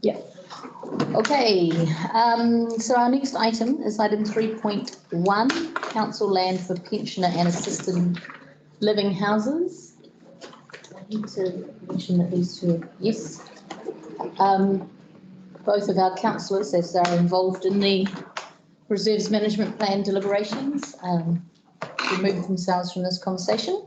Yeah. Okay, so our next item is item 3.1, council land for pensioner and assisted living houses. I need to mention that these two, yes. Both of our councillors, as they're involved in the reserves management plan deliberations, remove themselves from this conversation.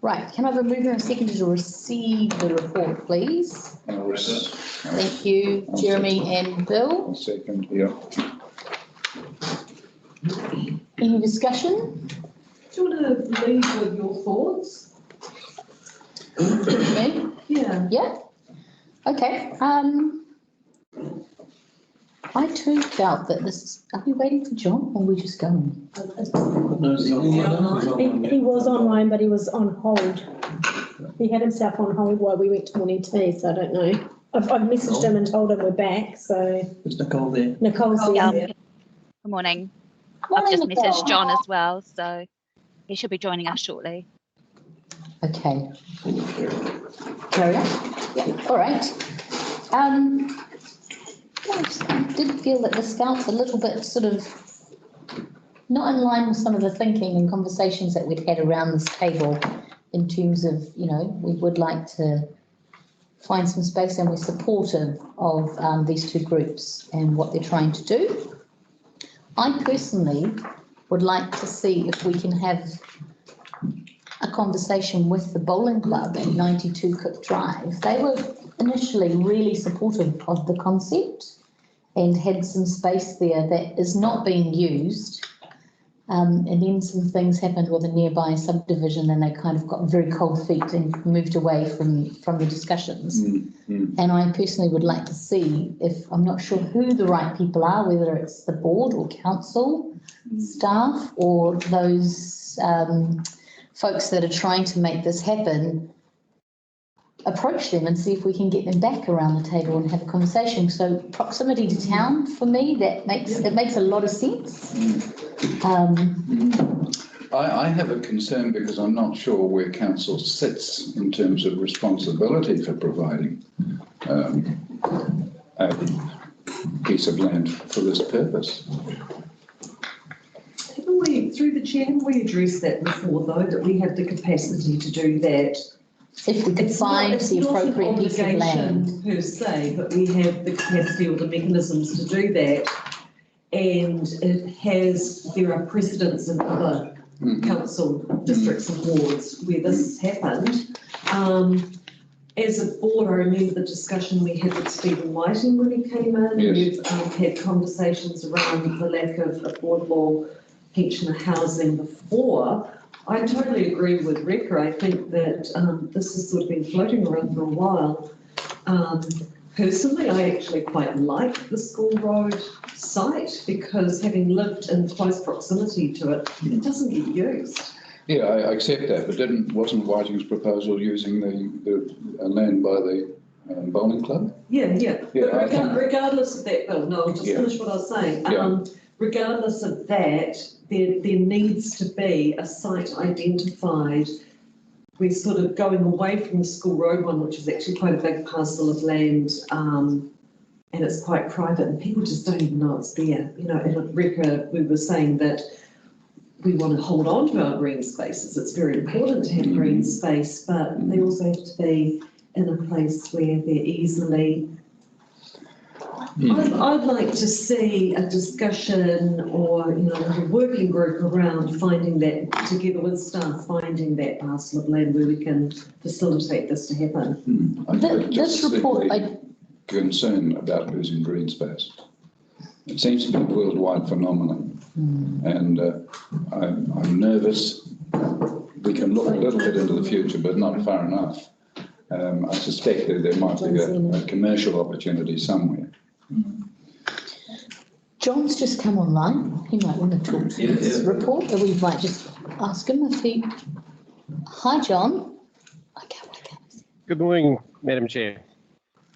Right, can I have a mover and seconder to receive the report, please? Thank you, Jeremy and Bill. I'll second, yeah. Any discussion? Do you want to leave with your thoughts? Me? Yeah. Yeah. Okay. I too felt that this. Are we waiting for John, or are we just going? He was online, but he was on hold. He had himself on hold while we went to morning tea, so I don't know. I've messaged him and told him we're back. So is Nicole there? Nicole's there. Good morning. Morning, I've just Nicole. messaged John as well, so he should be joining us shortly. Okay. Carry on. Yeah. All right. I did feel that this felt a little bit sort of not in line with some of the thinking and conversations that we'd had around this table in terms of, you know, we would like to find some space and we're supportive of these two groups and what they're trying to do. I personally would like to see if we can have a conversation with the bowling club at 92 Cook Drive. They were initially really supportive of the concept and had some space there that is not being used. And then some things happened with a nearby subdivision and they kind of got very cold feet and moved away from the discussions. And I personally would like to see if, I'm not sure who the right people are, whether it's the board or council staff or those folks that are trying to make this happen, approach them and see if we can get them back around the table and have a conversation. So proximity to town, for me, it makes a lot of sense. I have a concern because I'm not sure where council sits in terms of responsibility for providing a piece of land for this purpose. Haven't we, through the chair, haven't we addressed that before though, that we have the capacity to do that? If we could find the appropriate piece of land per se, but we have the capacity or the mechanisms to do that, and there are precedents in other council districts and wards where this happened. As a board, I remember the discussion we had with Stephen Whiting when he came in. Yes. We've had conversations around the lack of affordable pensioner housing before. I totally agree with Rebecca. I think that this has sort of been floating around for a while. Personally, I actually quite like the School Road site because having lived in close proximity to it, it doesn't get used. Yeah, I accept that, but wasn't Whiting's proposal using the land by the bowling club? Yeah. Yeah, Regardless of that, Bill, no, I'll just finish what I was saying. Regardless of that, there needs to be a site identified. We're sort of going away from the School Road one, which is actually quite a big parcel of land, and it's quite private, and people just don't even know it's there. You know, at Rebecca, we were saying that we want to hold on to our green spaces. It's very important to have green space, but they also have to be in a place where they're easily. I'd like to see a discussion or, you know, a working group around finding that, together with staff, finding that parcel of land where we can facilitate this to happen. This report, concern about losing green space. It seems to be a worldwide phenomenon, and I'm nervous. We can look a little bit into the future, but not far enough. I suspect that there might be a commercial opportunity somewhere. John's just come online. He might want to talk to this report, or we might just ask him if he. Hi, John. I can't. Good morning, Madam Chair.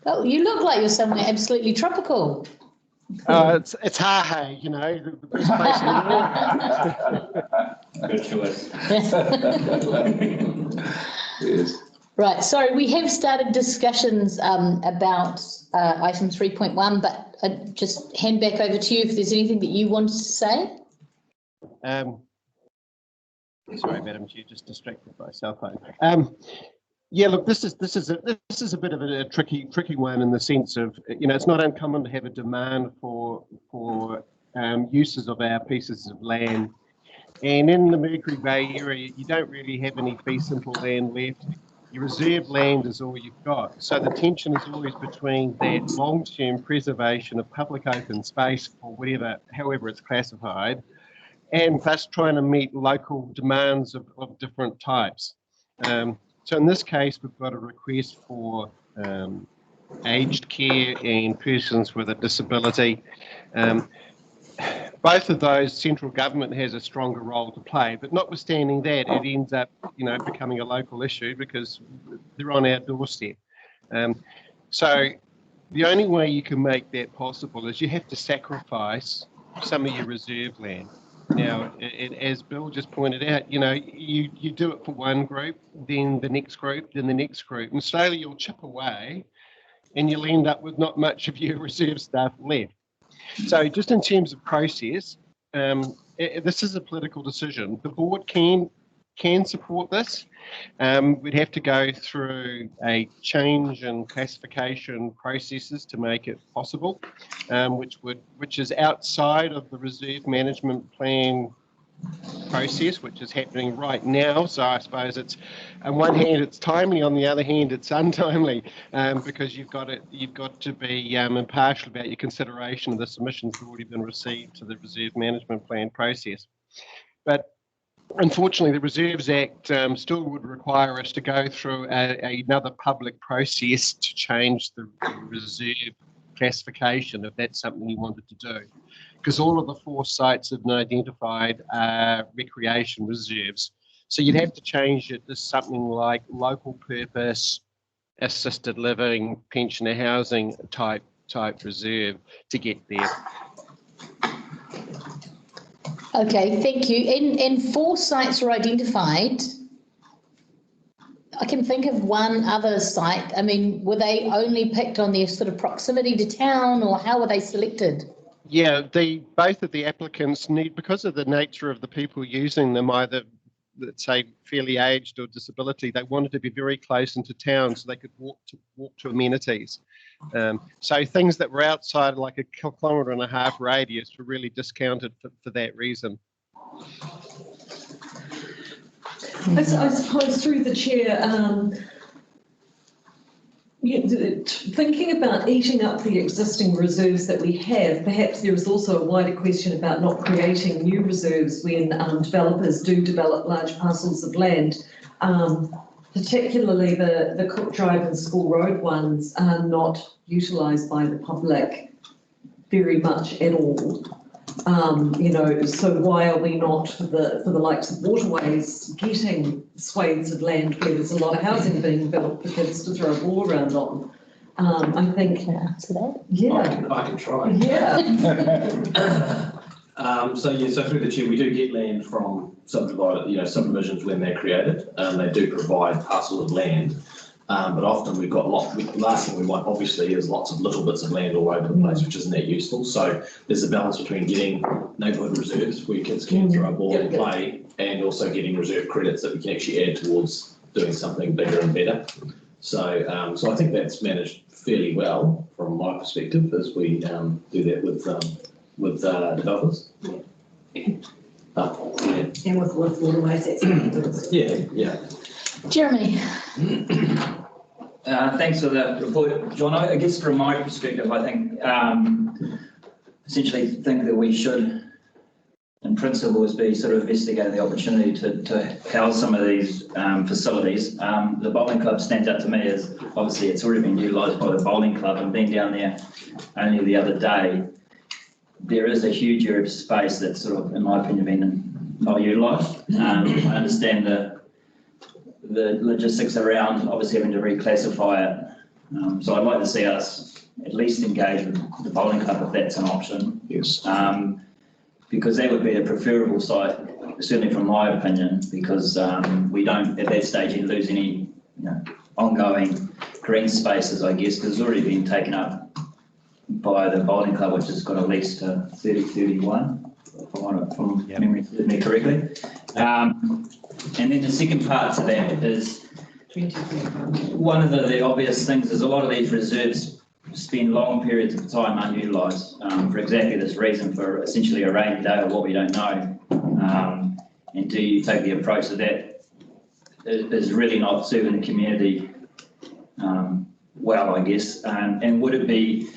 Oh, you look like you're somewhere absolutely tropical. It's Hahe, you know, the best place in the world. Good choice. Yes. Right, sorry, we have started discussions about item 3.1, but just hand back over to you if there's anything that you wanted to say. Sorry, Madam Chair, just distracted by cell phone. Yeah, look, this is a bit of a tricky one in the sense of, you know, it's not uncommon to have a demand for uses of our pieces of land, and in the Mercury Bay area, you don't really have any fee simple land left. Your reserve land is all you've got. So the tension is always between that long-term preservation of public open space or whatever, however it's classified, and thus trying to meet local demands of different types. So in this case, we've got a request for aged care and persons with a disability. Both of those, central government has a stronger role to play, but notwithstanding that, it ends up, you know, becoming a local issue because they're on our doorstep. So the only way you can make that possible is you have to sacrifice some of your reserve land. Now, as Bill just pointed out, you know, you do it for one group, then the next group, then the next group, and slowly you'll chip away and you'll end up with not much of your reserve stuff left. So just in terms of process, this is a political decision. The board can support this. We'd have to go through a change in classification processes to make it possible, which is outside of the reserve management plan process, which is happening right now. So I suppose it's, on one hand, it's timely, on the other hand, it's untimely, because you've got to be impartial about your consideration of the submissions that have already been received to the reserve management plan process. But unfortunately, the Reserves Act still would require us to go through another public process to change the reserve classification if that's something you wanted to do. Because all of the 4 sites have been identified recreation reserves. So you'd have to change it to something like local purpose, assisted living, pensioner housing type reserve to get there. Okay, thank you. And 4 sites are identified. I can think of one other site. I mean, were they only picked on their sort of proximity to town, or how were they selected? Yeah, both of the applicants need, because of the nature of the people using them, either, let's say, fairly aged or disability, they wanted to be very close into town so they could walk to amenities. So things that were outside like a 1.5 kilometre radius were really discounted for that reason. I suppose through the chair, thinking about eating up the existing reserves that we have, perhaps there is also a wider question about not creating new reserves when developers do develop large parcels of land. Particularly the Cook Drive and School Road ones are not utilised by the public very much at all. You know, so why are we not, for the likes of waterways, getting swathes of land where there's a lot of housing being built for kids to throw a ball around on? I think. Can I answer that? Yeah. I can try. Yeah. So through the chair, we do get land from subdivisions when they're created. They do provide parcels of land, but often we've got the last thing we want, obviously, is lots of little bits of land all over the place, which isn't that useful. So there's a balance between getting neighbourhood reserves where kids can throw a ball and play, and also getting reserve credits that we can actually add towards doing something bigger and better. So so I think that's managed fairly well from my perspective as we do that with developers. Yeah. And with waterways, that's Yeah. Jeremy. Thanks for the report, John. I guess from my perspective, I think essentially think that we should, in principle, be sort of investigating the opportunity to house some of these facilities. The bowling club stands out to me as obviously it's already been utilised by the bowling club, and being down there only the other day, there is a huge area of space that's sort of, in my opinion, been not utilised. I understand the logistics around obviously having to reclassify it. So I'd like to see us at least engage with the bowling club if that's an option. Yes. Because that would be a preferable site, certainly from my opinion, because we don't at that stage lose any ongoing green spaces, I guess, because it's already been taken up by the bowling club, which has got a lease to 3031, from memory serves me correctly. And then the second part to that is, one of the obvious things is a lot of these reserves spend long periods of time unutilised for exactly this reason, for essentially a rainy day or what we don't know. And do you take the approach that is really not serving the community well, I guess? And would it be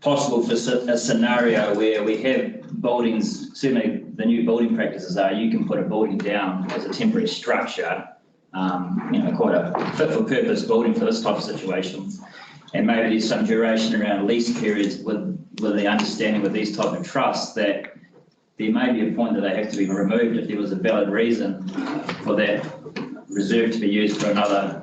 possible for a scenario where we have buildings, certainly the new building practices are, you can put a building down as a temporary structure, quite a fit for purpose building for this type of situation. And maybe there's some duration around lease periods with the understanding with these type of trusts that there may be a point that they have to be removed if there was a valid reason for that reserve to be used for another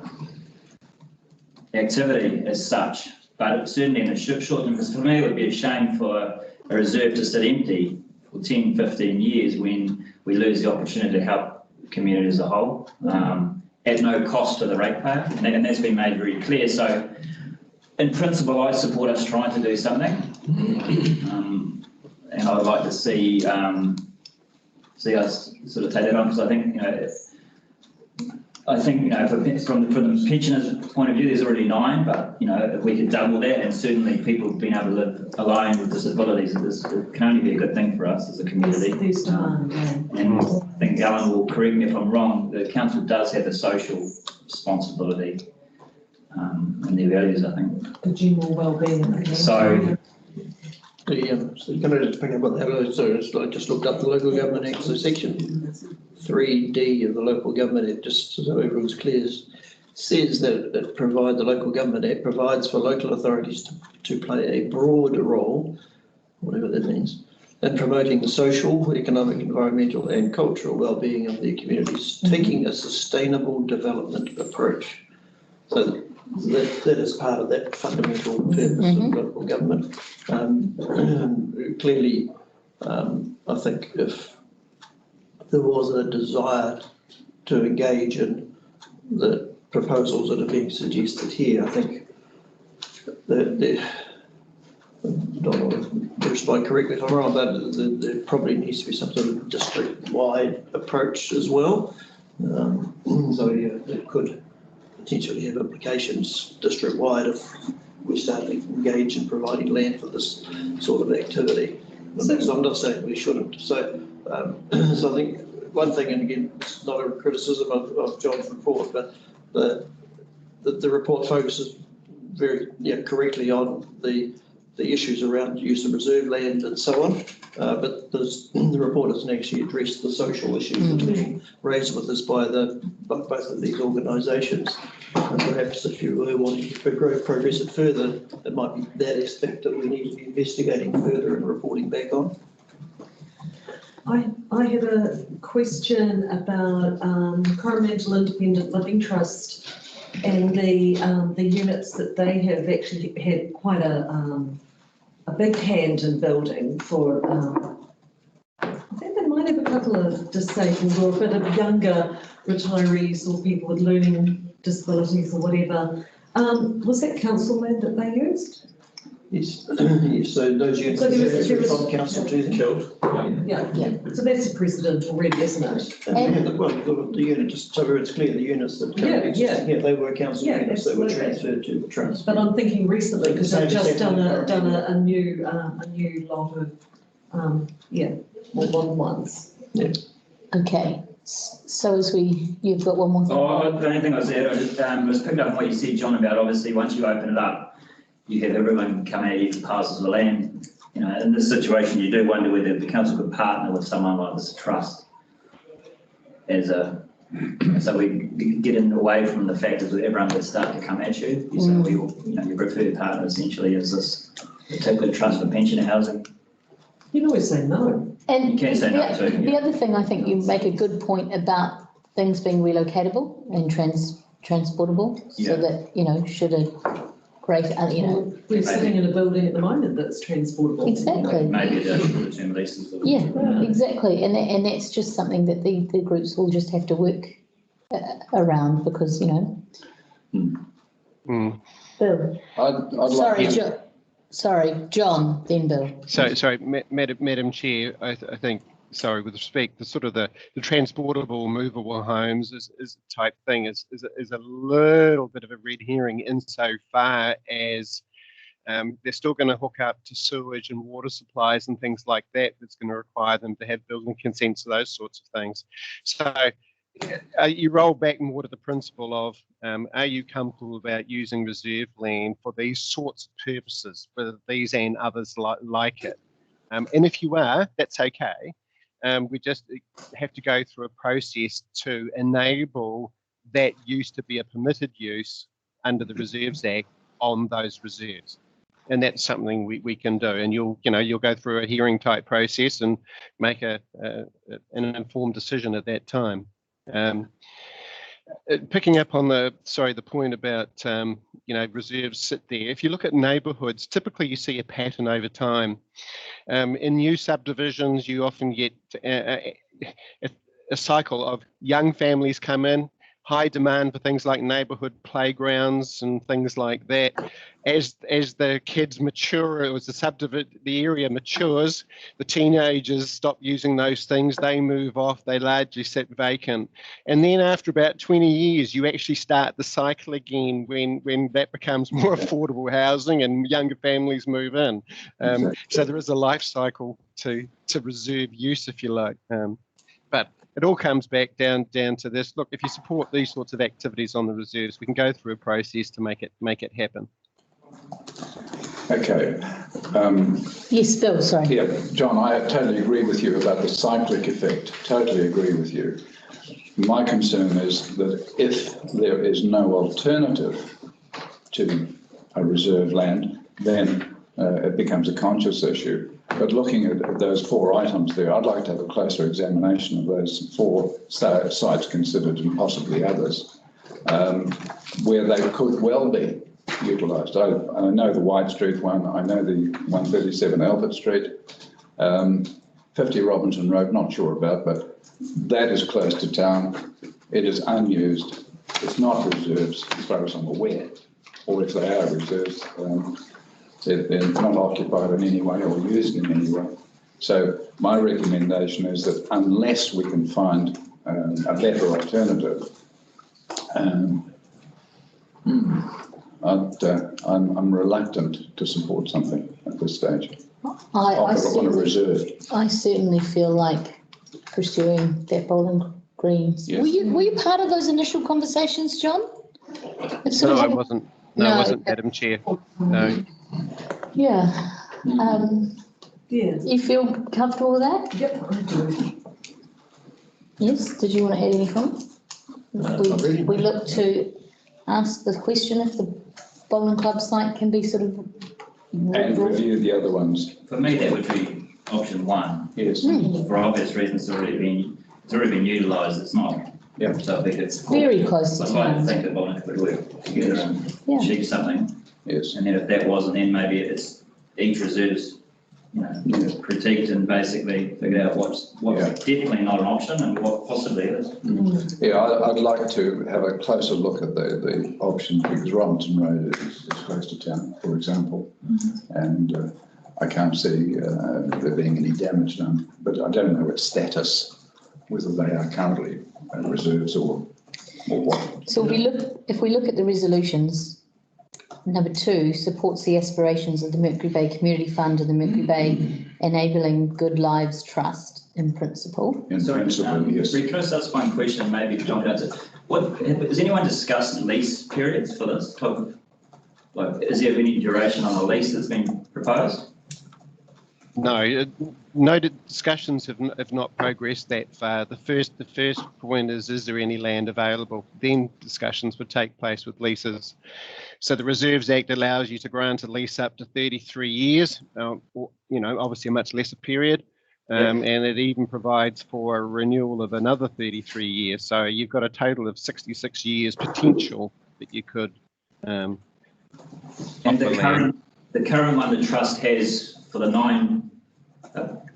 activity as such. But certainly in the short term, because for me it would be a shame for a reserve to sit empty for 10, 15 years when we lose the opportunity to help the community as a whole at no cost to the ratepayer, and that's been made very clear. So in principle, I support us trying to do something, and I'd like to see us sort of take that on, because I think from the pensioners' point of view, there's already 9, but if we could double that, and certainly people being able to live alone with disabilities, it can only be a good thing for us as a community. And I think Alan will correct me if I'm wrong. The council does have a social responsibility in their values, I think. The general well-being. So. So can I just pick up on that? So I just looked up the Local Government Act, so section 3D of the Local Government Act, just so everyone's clear, says that the Local Government Act provides for local authorities to play a broad role, whatever that means, in promoting the social, economic, environmental and cultural well-being of their communities, taking a sustainable development approach. So that is part of that fundamental purpose of local government. Clearly, I think if there was a desire to engage in the proposals that are being suggested here, I think that don't want to respond correctly if I'm wrong, but there probably needs to be some sort of district-wide approach as well. So yeah, it could potentially have implications district-wide if we start to engage in providing land for this sort of activity. So I'm not saying we shouldn't. So, so I think one thing, and again, it's not a criticism of John's report, but the report focuses very correctly on the issues around use of reserve land and so on. But the report doesn't actually address the social issues that are being raised with us by both of these organisations. And perhaps if you were wanting to progress it further, it might be that aspect that we need to be investigating further and reporting back on. I have a question about Coromandel Independent Living Trust and the units that they have actually had quite a big hand in building for, I think they might have a couple of disabled or a bit of younger retirees or people with learning disabilities or whatever. Was that council land that they used? Yes, yes, so those units are from council to them. Yeah, so that's a precedent already, isn't it? Well, the unit, just so it's clear, the units that they were council units that were transferred to the trust. But I'm thinking recently, because they've just done a new lot of, more modern ones. Yeah. Okay, so you've got one more thing? Oh, the only thing I said, I just was picking up on what you said, John, about obviously once you open it up, you have everyone come at you for parcels of land. In this situation, you do wonder whether the council could partner with someone like this trust so we get in away from the fact that everyone would start to come at you. So your preferred partner essentially is this particular trust for pensioner housing. You can always say no. And you can say no too. The other thing, I think you make a good point about things being relocatable and transportable, so that should a great we're sitting in a building at the moment that's transportable. Exactly. Maybe the short-term leases. Exactly, and that's just something that the groups will just have to work around, because Bill. Sorry, John, then Bill. Sorry, Madam Chair, I think, sorry, with respect, the transportable, movable homes is type thing is a little bit of a red herring insofar as they're still going to hook up to sewage and water supplies and things like that. That's going to require them to have building consents, those sorts of things. So you roll back more to the principle of, are you comfortable about using reserve land for these sorts of purposes, for these and others like it? And if you are, that's okay. We just have to go through a process to enable that use to be a permitted use under the Reserves Act on those reserves. And that's something we can do. And you'll go through a hearing type process and make an informed decision at that time. Picking up on the point about reserves sit there. If you look at neighbourhoods, typically you see a pattern over time. In new subdivisions, you often get a cycle of young families come in, high demand for things like neighbourhood playgrounds and things like that. As the kids mature, the area matures, the teenagers stop using those things, they move off, they largely sit vacant. And then after about 20 years, you actually start the cycle again when that becomes more affordable housing and younger families move in. Exactly. So there is a life cycle to reserve use, if you like. But it all comes back down to this. Look, if you support these sorts of activities on the reserves, we can go through a process to make it happen. Okay. Yes, Bill, sorry. Yeah, John, I totally agree with you about the cyclic effect. Totally agree with you. My concern is that if there is no alternative to a reserve land, then it becomes a conscious issue. But looking at those 4 items there, I'd like to have a closer examination of those 4 sites considered and possibly others, where they could well be utilised. I know the White Street one, I know the 137 Albert Street, 50 Robinson Road, not sure about, but that is close to town. It is unused. It's not reserves, as far as I'm aware, or if they are reserves, they're not occupied in any way or used in any way. So my recommendation is that unless we can find a better alternative, I'm reluctant to support something at this stage. I certainly feel like pursuing that bowling greens. Yes. Were you part of those initial conversations, John? No, I wasn't. No, I wasn't, Madam Chair. No. Yeah. Yeah. You feel comfortable with that? Yep, I do. Yes. Did you want to add any comments? We look to ask the question if the bowling club site can be sort of and review the other ones. For me, that would be option 1. Yes. For obvious reasons, it's already been utilised. It's not. Yeah. So I think it's very close to I'd like to think that bowling could work together and achieve something. Yes. And then if that wasn't, then maybe it's each reserves, critiqued and basically figured out what's definitely not an option and what possibly is. Yeah, I'd like to have a closer look at the options, because Robinson Road is close to town, for example, and I can't see there being any damage done, but I don't know its status, whether they are currently reserves or what. So if we look at the resolutions, number 2 supports the aspirations of the Mercury Bay Community Fund and the Mercury Bay Enabling Good Lives Trust in principle. In principle, yes. Can I ask one question, maybe John can answer? Has anyone discussed lease periods for this type of, is there any duration on a lease that's been proposed? No discussions have not progressed that far. The first point is there any land available? Then discussions would take place with leases. So the Reserves Act allows you to grant a lease up to 33 years, obviously a much lesser period, and it even provides for a renewal of another 33 years. So you've got a total of 66 years potential that you could. And the current one the trust has for the 9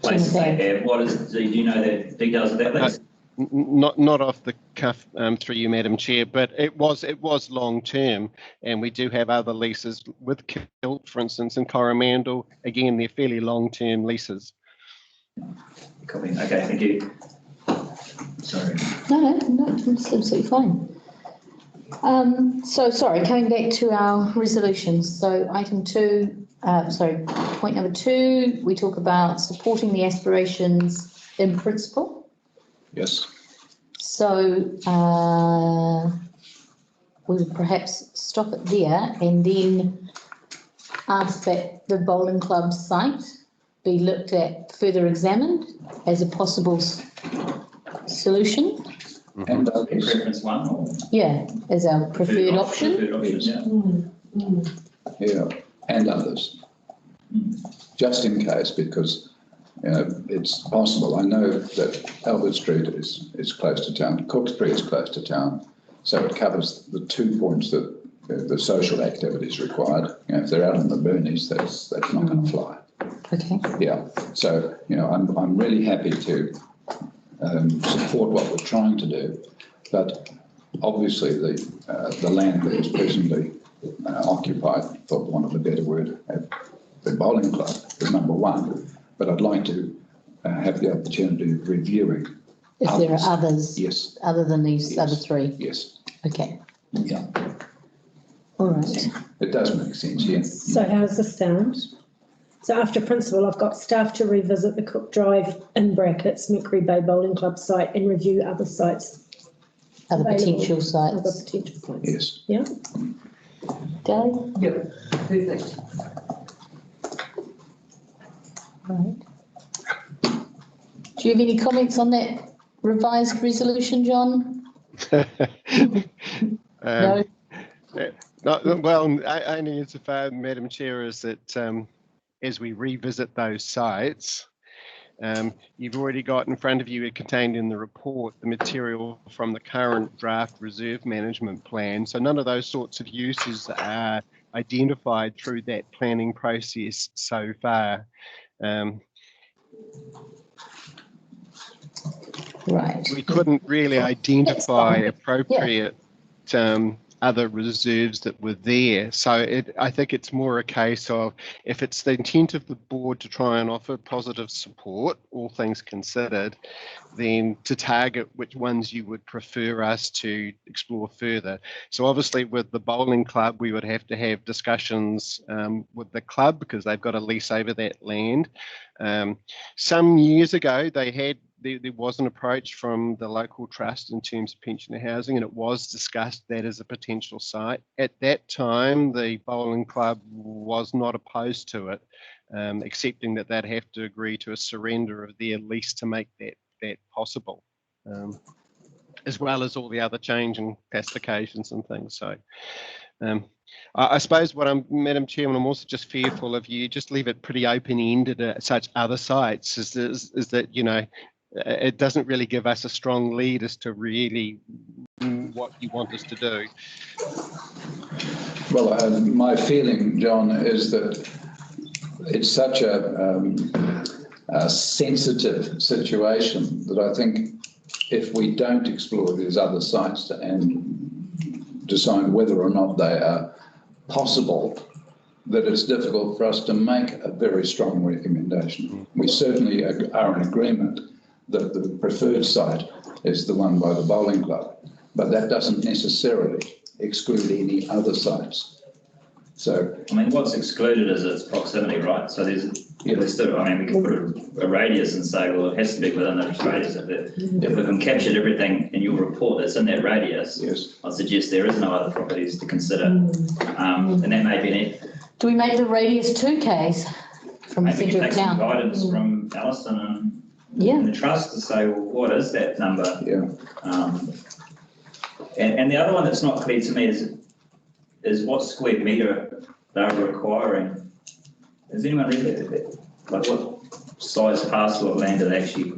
places they have, do you know the details of that lease? not off the cuff through you, Madam Chair, but it was long term, and we do have other leases with Kilt, for instance, and Coromandel. Again, they're fairly long term leases. Copy. Okay, thank you. Sorry. No, it's absolutely fine. So sorry, coming back to our resolutions. So point number 2, we talk about supporting the aspirations in principle. Yes. So we would perhaps stop it there and then ask that the bowling club site be looked at, further examined as a possible solution. And Preference 1 or? Yeah, as our preferred option. Preferred option, yeah. Yeah, and others, just in case, because it's possible. I know that Albert Street is close to town, Cook Street is close to town, so it covers the 2 points that the social activities required. If they're out in the boonies, that's not going to fly. Okay. Yeah, so I'm really happy to support what we're trying to do, but obviously the land that is presently occupied, for want of a better word, at the bowling club is number 1. But I'd like to have the opportunity of reviewing. If there are others. Yes. Other than these other 3. Yes. Okay. Yeah. All right. It does make sense, yeah. So how does this sound? So after principal, I've got staff to revisit the Cook Drive, in brackets, Mercury Bay Bowling Club site and review other sites. Other available. potential sites. Other potential sites. Yes. Yeah? Dale? Yep, perfect. Right. Do you have any comments on that revised resolution, John? No? Well, only insofar, Madam Chair, is that as we revisit those sites, you've already got in front of you, contained in the report, the material from the current draft reserve management plan. So none of those sorts of uses are identified through that planning process so far. Right. We couldn't really identify appropriate other reserves that were there. So I think it's more a case of, if it's the intent of the board to try and offer positive support, all things considered, then to target which ones you would prefer us to explore further. So obviously with the bowling club, we would have to have discussions with the club, because they've got a lease over that land. Some years ago, there was an approach from the local trust in terms of pensioner housing, and it was discussed that as a potential site. At that time, the bowling club was not opposed to it, accepting that they'd have to agree to a surrender of their lease to make that possible, as well as all the other change in classifications and things. So I suppose Madam Chairman, I'm also just fearful of you just leave it pretty open-ended at such other sites, is that, it doesn't really give us a strong lead as to really what you want us to do. Well, my feeling, John, is that it's such a sensitive situation that I think if we don't explore these other sites and decide whether or not they are possible, that it's difficult for us to make a very strong recommendation. We certainly are in agreement that the preferred site is the one by the bowling club, but that doesn't necessarily exclude any other sites. So, I mean, what's excluded is its proximity, right? So there's still, I mean, we can put a radius and say, well, it has to be within this radius. If we can capture everything in your report that's in that radius, yes, I'd suggest there is no other properties to consider, and that may be it. Do we make the radius 2Ks from the Maybe centre take of some town? guidance from Alison and the trust to say, well, what is that number? yeah. And the other one that's not clear to me is what square metre they're requiring. Has anyone read that? Like what size parcel of land are they actually?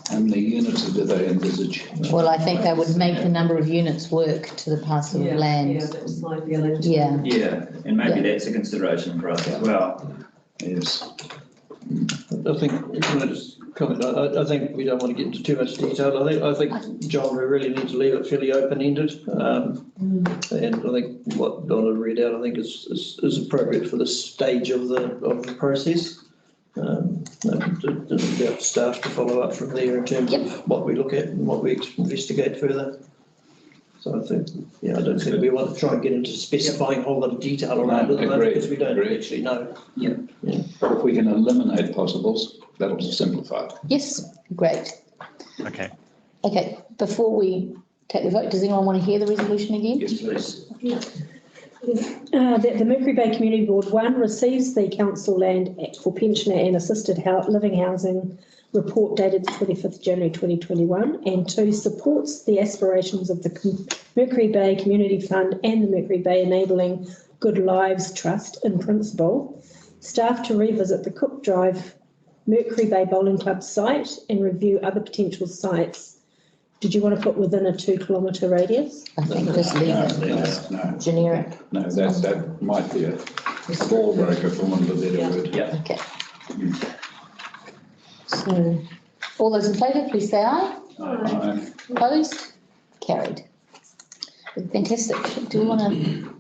How many units do they envisage? Well, I think they would make the number of units work to the parcel of land. Yeah, that's my feeling. Yeah. Yeah, and maybe that's a consideration for us as well. Yes. I think, can I just comment. I think we don't want to get into too much detail. I think, John, we really need to leave it fairly open-ended. And I think what Donna read out, I think is appropriate for this stage of the process. About staff to follow up from there in terms of what we look at and what we investigate further. So I think, I don't think we want to try and get into specifying a whole lot of detail around it because we don't actually know. If we can eliminate possibles, that'll simplify it. Yes, great. Okay. Okay, before we take the vote, does anyone want to hear the resolution again? Yes, please. That the Mercury Bay Community Board, 1, receives the council land for pensioner and assisted living housing report dated the 25th January 2021, and 2, supports the aspirations of the Mercury Bay Community Fund and the Mercury Bay Enabling Good Lives Trust in principle. Staff to revisit the Cook Drive Mercury Bay Bowling Club site and review other potential sites. Did you want to put within a 2 kilometre radius? I think just leave it No, generic. no, that might be a ball breaker for want of a better word. Yeah. Okay. So, all those in favour, please say aye. Aye. Opposed? Carried. Fantastic. Do we want to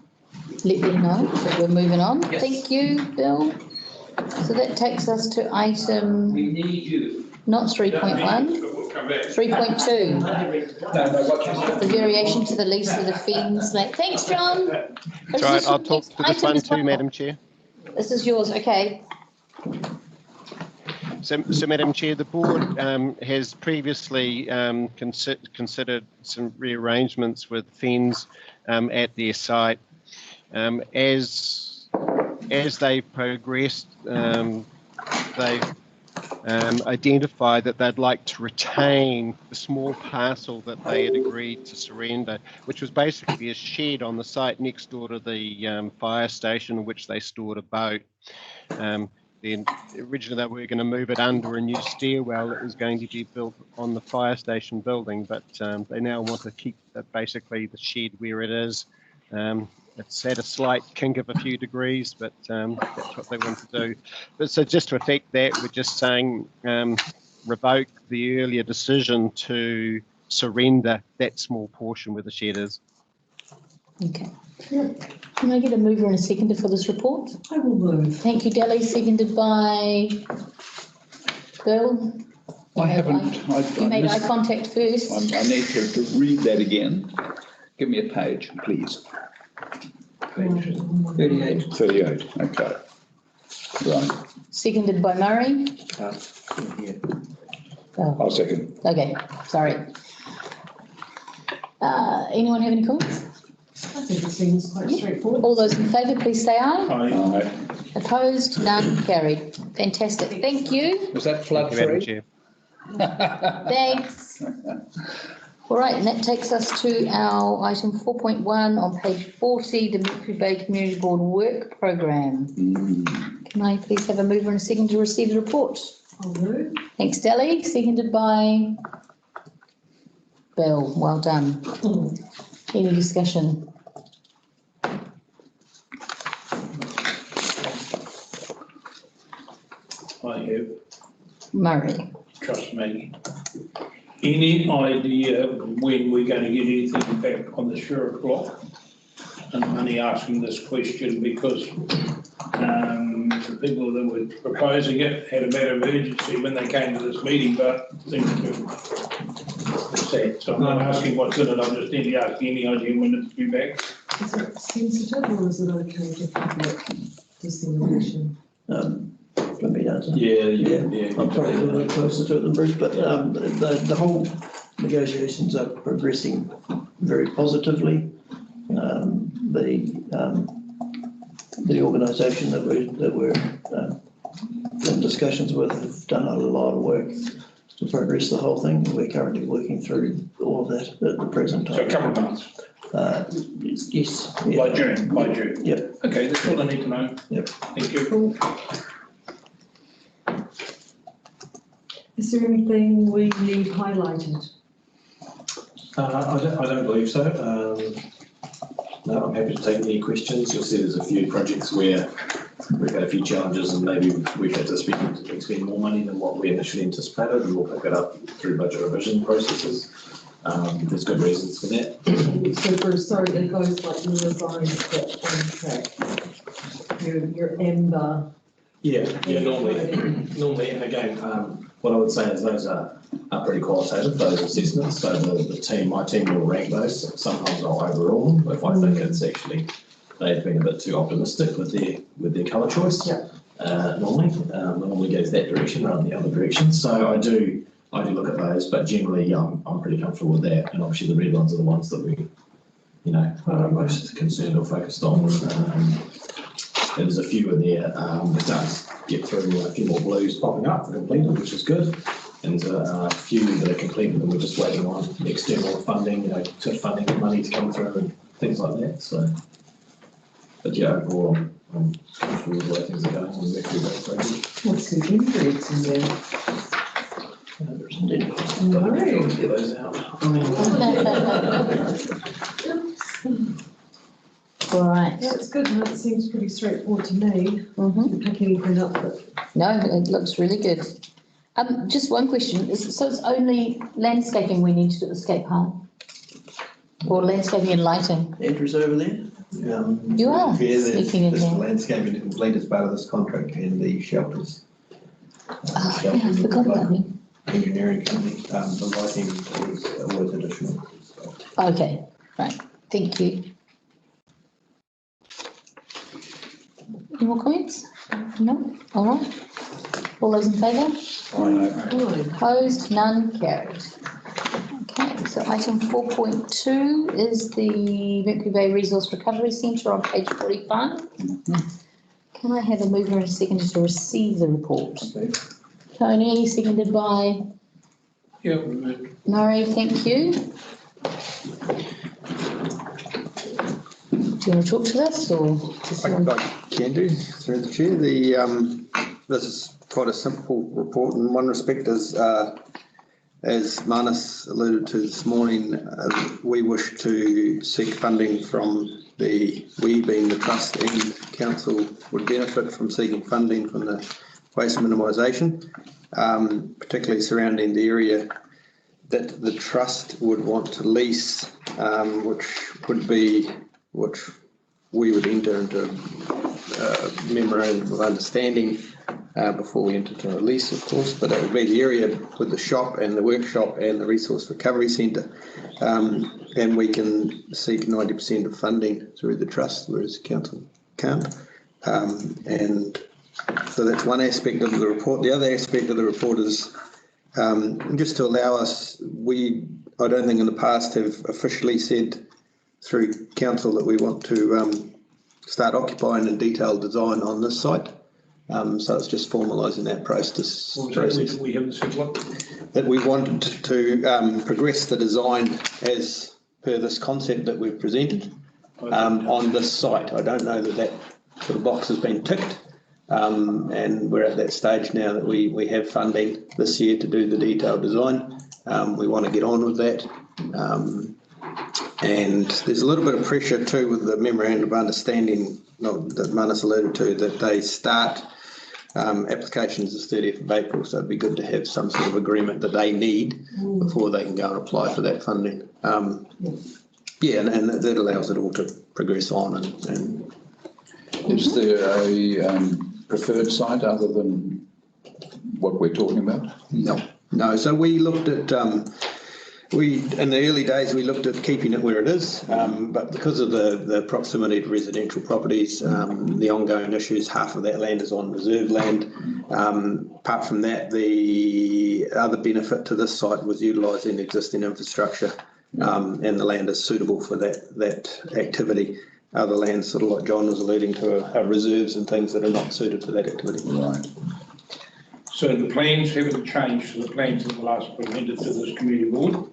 let them know that we're moving on? Yes. Thank you, Bill. So that takes us to item, We need you. not 3.1, We'll come back. 3.2, No, what the variation to the lease of the Fens. Thanks, John. That's right. I'll talk to this one too, Madam Chair. This is yours, okay. So Madam Chair, the board has previously considered some rearrangements with Fens at their site. As they've progressed, they've identified that they'd like to retain the small parcel that they had agreed to surrender, which was basically a shed on the site next door to the fire station in which they stored a boat. Then originally they were going to move it under a new stairwell that was going to be built on the fire station building, but they now want to keep basically the shed where it is. It's at a slight kink of a few degrees, but that's what they want to do. But so just to effect that, we're just saying revoke the earlier decision to surrender that small portion where the shed is. Okay. Can I get a mover and a seconder for this report? I will move. Thank you, Delly, seconded by Bill. I haven't. You made eye contact first. I need to read that again. Give me a page, please. Page 38. 38, okay. Right, Seconded by Murray. Oh, I'll second. okay, sorry. Anyone have any comments? I think it seems quite straightforward. All those in favour, please say aye. Aye. Opposed? None? Carried. Fantastic. Thank you. Was that flood Thank you, Madam free? Chair. Thanks. All right, and that takes us to our item 4.1 on page 40, the Mercury Bay Community Board Work Programme. Can I please have a mover and a second to receive the report? I'll move. Thanks, Delly. Seconded by Bill. Well done. Any discussion? I have, Murray. trust me. Any idea when we're going to get anything back on the Sheriff block? And I'm only asking this question because the people that were proposing it had a matter of urgency when they came to this meeting, but seemed to sad. So I'm not asking what's in it, I'm just nearly asking any idea when it's to be back. Is it sensitive or is it okay to public dissemination? Let me answer. Yeah. I'm probably a little bit closer to it than Bruce, but the whole negotiations are progressing very positively. The organisation that we're in discussions with have done a lot of work to progress the whole thing. We're currently working through all of that at the present time. So a couple of months, Yes. by June. Yep. Okay, that's all I need to know. Yep. Thank you. Is there anything we need highlighted? I don't believe so. No, I'm happy to take any questions. You'll see there's a few projects where we've had a few challenges and maybe we've had to expend more money than what we initially anticipated. We will pick it up through budget revision processes. There's good reasons for that. So Bruce, sorry, it goes like your revised contract, your amber. Yeah, normally, and again, what I would say is those are pretty qualitative, those assessments. So my team will rank those. Sometimes I'll overrule them if I think it's actually they've been a bit too optimistic with their colour choice. Yeah. Normally goes that direction rather than the other direction. So I do look at those, but generally I'm pretty comfortable with that. And obviously the red ones are the ones that we, are most concerned or focused on. There's a few in there that starts get through a few more blues popping up for completed, which is good. And a few that are completed and we're just waiting on external funding, funding money to come through and things like that. So, but yeah, overall, I'm comfortable with the way things are going on the Mercury project. What's the ingredients in there? No. Get those out. All right. That's good, and that seems pretty straightforward to me. Didn't pick anything up, but. No, it looks really good. Just one question. So it's only landscaping we need to do at Escape Home? Or landscaping and lighting? Andrew's over there. You are there's sneaking in there. landscaping to complete as part of this contract and the shelters. Oh, yeah, I forgot about me. Engineering company, the lighting is always additional. Okay, right. Thank you. Any more comments? No? All right. All those in favour? Opposed? None? Carried. Okay, so item 4.2 is the Mercury Bay Resource Recovery Centre on page 45. Can I have a mover and a seconder to receive the report? Tony, seconded by? Yeah. Murray, thank you. Do you want to talk to us or? I can do, through the chair. This is quite a simple report in one respect, as Manus alluded to this morning. We wish to seek funding from we being the trust and council would benefit from seeking funding from the waste minimisation, particularly surrounding the area that the trust would want to lease, which we would enter into a memorandum of understanding before we enter into a lease, of course, but it would be the area with the shop and the workshop and the resource recovery centre, and we can seek 90% of funding through the trust, whereas council can't. And so that's one aspect of the report. The other aspect of the report is just to allow us, I don't think in the past have officially said through council that we want to start occupying a detailed design on this site. So it's just formalising that process. We haven't said what? That we wanted to progress the design as per this concept that we've presented on this site. I don't know that sort of box has been ticked, and we're at that stage now that we have funding this year to do the detailed design. We want to get on with that. And there's a little bit of pressure too with the memorandum of understanding that Manus alluded to, that they start applications the 30th of April, so it'd be good to have some sort of agreement that they need before they can go and apply for that funding. And that allows it all to progress on. And is there a preferred site other than what we're talking about? No. So we looked at in the early days, we looked at keeping it where it is, but because of the proximity to residential properties, the ongoing issues, half of that land is on reserve land. Apart from that, the other benefit to this site was utilising existing infrastructure, and the land is suitable for that activity. Other lands, sort of like John was alluding to, are reserves and things that are not suited for that activity. Right. So the plans haven't changed to the plans that were last presented to this community board?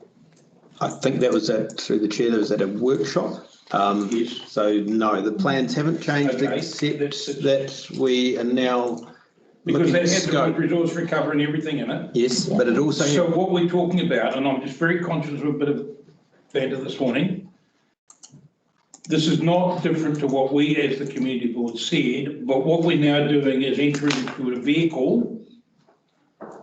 I think that was through the chair, that was at a workshop. Yes. So no, the plans haven't changed, except that we are now because that has the resource recovery and everything in it. Yes, but it also. So what we're talking about, and I'm just very conscious of a bit of banter this morning, this is not different to what we as the community board said, but what we're now doing is entering into a vehicle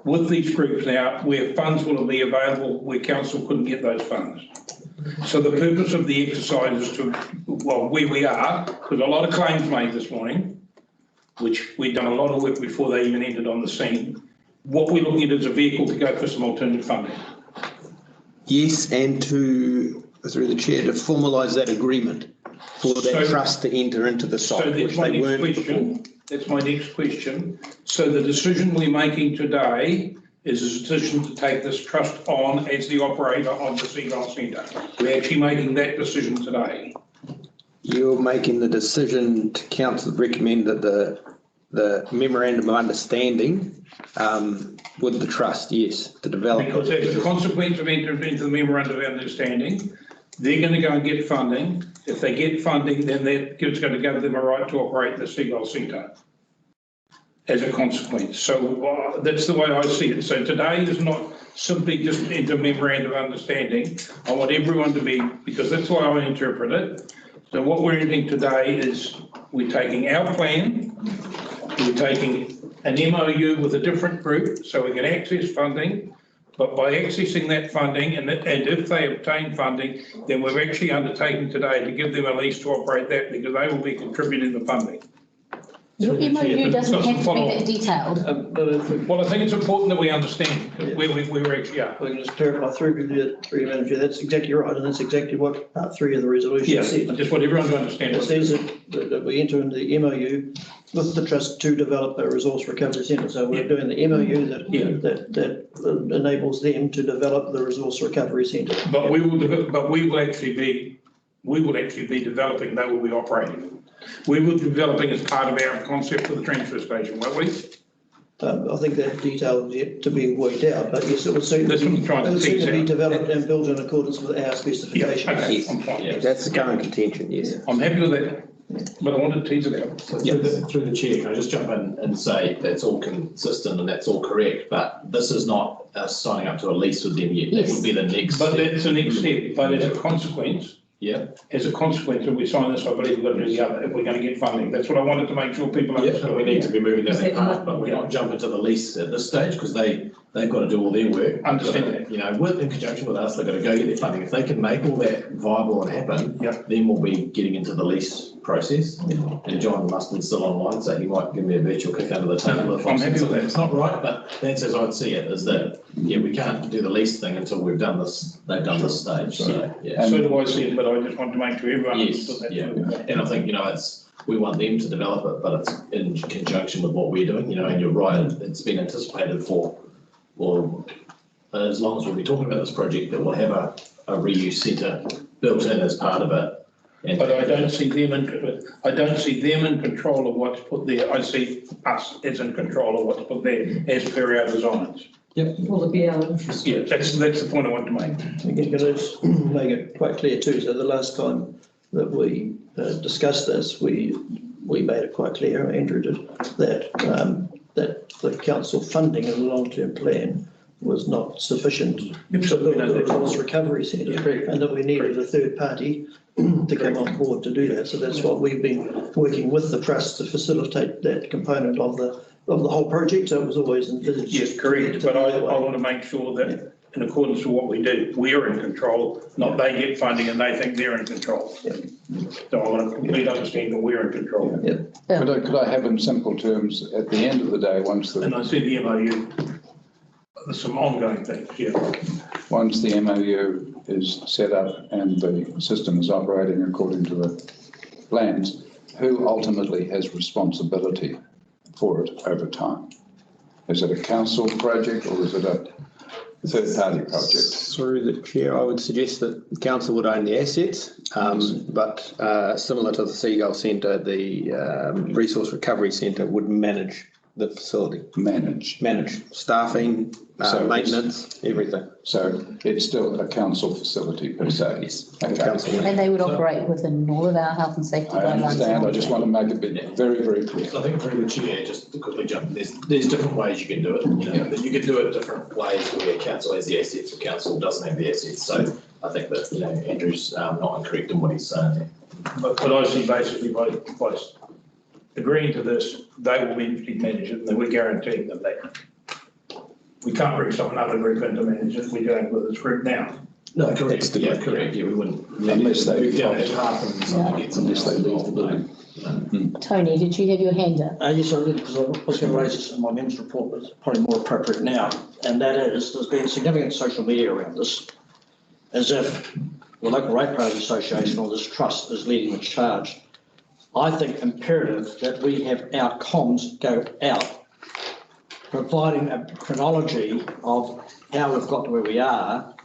with these groups now where funds will be available where council couldn't get those funds. So the purpose of the exercise is to, well, where we are, because a lot of claims made this morning, which we've done a lot of work before they even entered on the scene. What we're looking at is a vehicle to go for some alternative funding. Yes, and to, through the chair, to formalise that agreement for that trust to enter into the site, so which they weren't before. That's my next question. So the decision we're making today is a decision to take this trust on as the operator of the Seagull Centre. We're actually making that decision today. You're making the decision to council recommend that the memorandum of understanding with the trust, yes, to develop. Because as a consequence of entering into the memorandum of understanding, they're going to go and get funding. If they get funding, then that is going to give them a right to operate the Seagull Centre as a consequence. So that's the way I see it. So today is not simply just into memorandum of understanding. I want everyone to be, because that's why I interpret it. So what we're doing today is we're taking our plan, we're taking an MOU with a different group so we can access funding, but by accessing that funding, and if they obtain funding, then we're actually undertaking today to give them a lease to operate that because they will be contributing the funding. Your MOU doesn't have to be that detailed. Well, I think it's important that we understand where we actually are. We can just clarify through the manager, that's exactly right, and that's exactly what part 3 of the resolution said. I just want everyone to understand. It says that we enter into the MOU with the trust to develop a resource recovery centre. So we're doing the MOU that enables them to develop the resource recovery centre. But we will actually be developing, they will be operating. We will be developing as part of our concept for the transfer station, won't we? I think that detail is yet to be worked out, but yes, it will soon be developed and built in accordance with our specifications. Yeah, okay, I'm fine. Yeah, that's the current contention, yes. I'm happy with that, but I want to tease it out. So through the chair, can I just jump in and say that's all consistent and that's all correct, but this is not us signing up to a lease with them yet. That would be the next step. But that's the next step, but as a consequence, as a consequence, if we sign this, I believe we've got to do the other if we're going to get funding. That's what I wanted to make sure people understand. We need to be moving down that path, but we're not jumping to the lease at this stage because they've got to do all their work. Understand that. You know, in conjunction with us, they've got to go get their funding. If they can make all that viable and happen, then we'll be getting into the lease process. And John Mustin's still online, so he might give me a virtual kick under the table if I'm happy with that. It's not right, but that's as I'd see it, is that, we can't do the lease thing until we've done this, they've done this stage. So, so do I see it, but I just want to make sure everyone understood that. And I think, we want them to develop it, but it's in conjunction with what we're doing, and you're right, it's been anticipated for, well, as long as we'll be talking about this project, that we'll have a reuse centre built in as part of it. But I don't see them in control of what's put there. I see us as in control of what's put there as per our designs. Will it be our interest? Yeah, that's the point I want to make. Again, can I just make it quite clear too? So the last time that we discussed this, we made it quite clear, Andrew did, that the council funding in the long-term plan was not sufficient to build the resource recovery centre, and that we needed a third party to come on board to do that. So that's what we've been working with the trust to facilitate that component of the whole project. So it was always envisaged. Yes, correct. But I want to make sure that in accordance with what we do, we're in control, not they get funding and they think they're in control. So I want a complete understanding that we're in control. Could I have in simple terms, at the end of the day, and I see the MOU, there's some ongoing things, once the MOU is set up and the system is operating according to the plans, who ultimately has responsibility for it over time? Is it a council project or is it a third-party project? Through the chair, I would suggest that the council would own the assets, but similar to the Seagull Centre, the Resource Recovery Centre would manage the facility? Manage. Staffing, So maintenance, everything. So it's still a council facility per se? Yes. Okay. And they would operate within all of our health and safety I guidelines. understand, I just want to make it very, very clear. I think through the chair, just to quickly jump, there's different ways you can do it. You know, you can do it different ways where council has the assets or council doesn't have the assets. So I think that, you know, Andrew's not incorrect in what he's saying. But I see basically by agreeing to this, they will eventually manage it, and we're guaranteeing them that. We can't bring someone other group in to manage it, we're going with this group now. No, correct. Yeah, correct. Yeah, we wouldn't. Unless they We've done leave. it half and someone gets Unless they leave the building. Tony, did you have your hand up? Yes, I did, because I was going to raise this in my MEMS report, but it's probably more appropriate now. And that is, there's been significant social media around this, as if the local ratepayers association or this trust is leading the charge. I think imperative that we have our comms go out, providing a chronology of how we've got to where we are.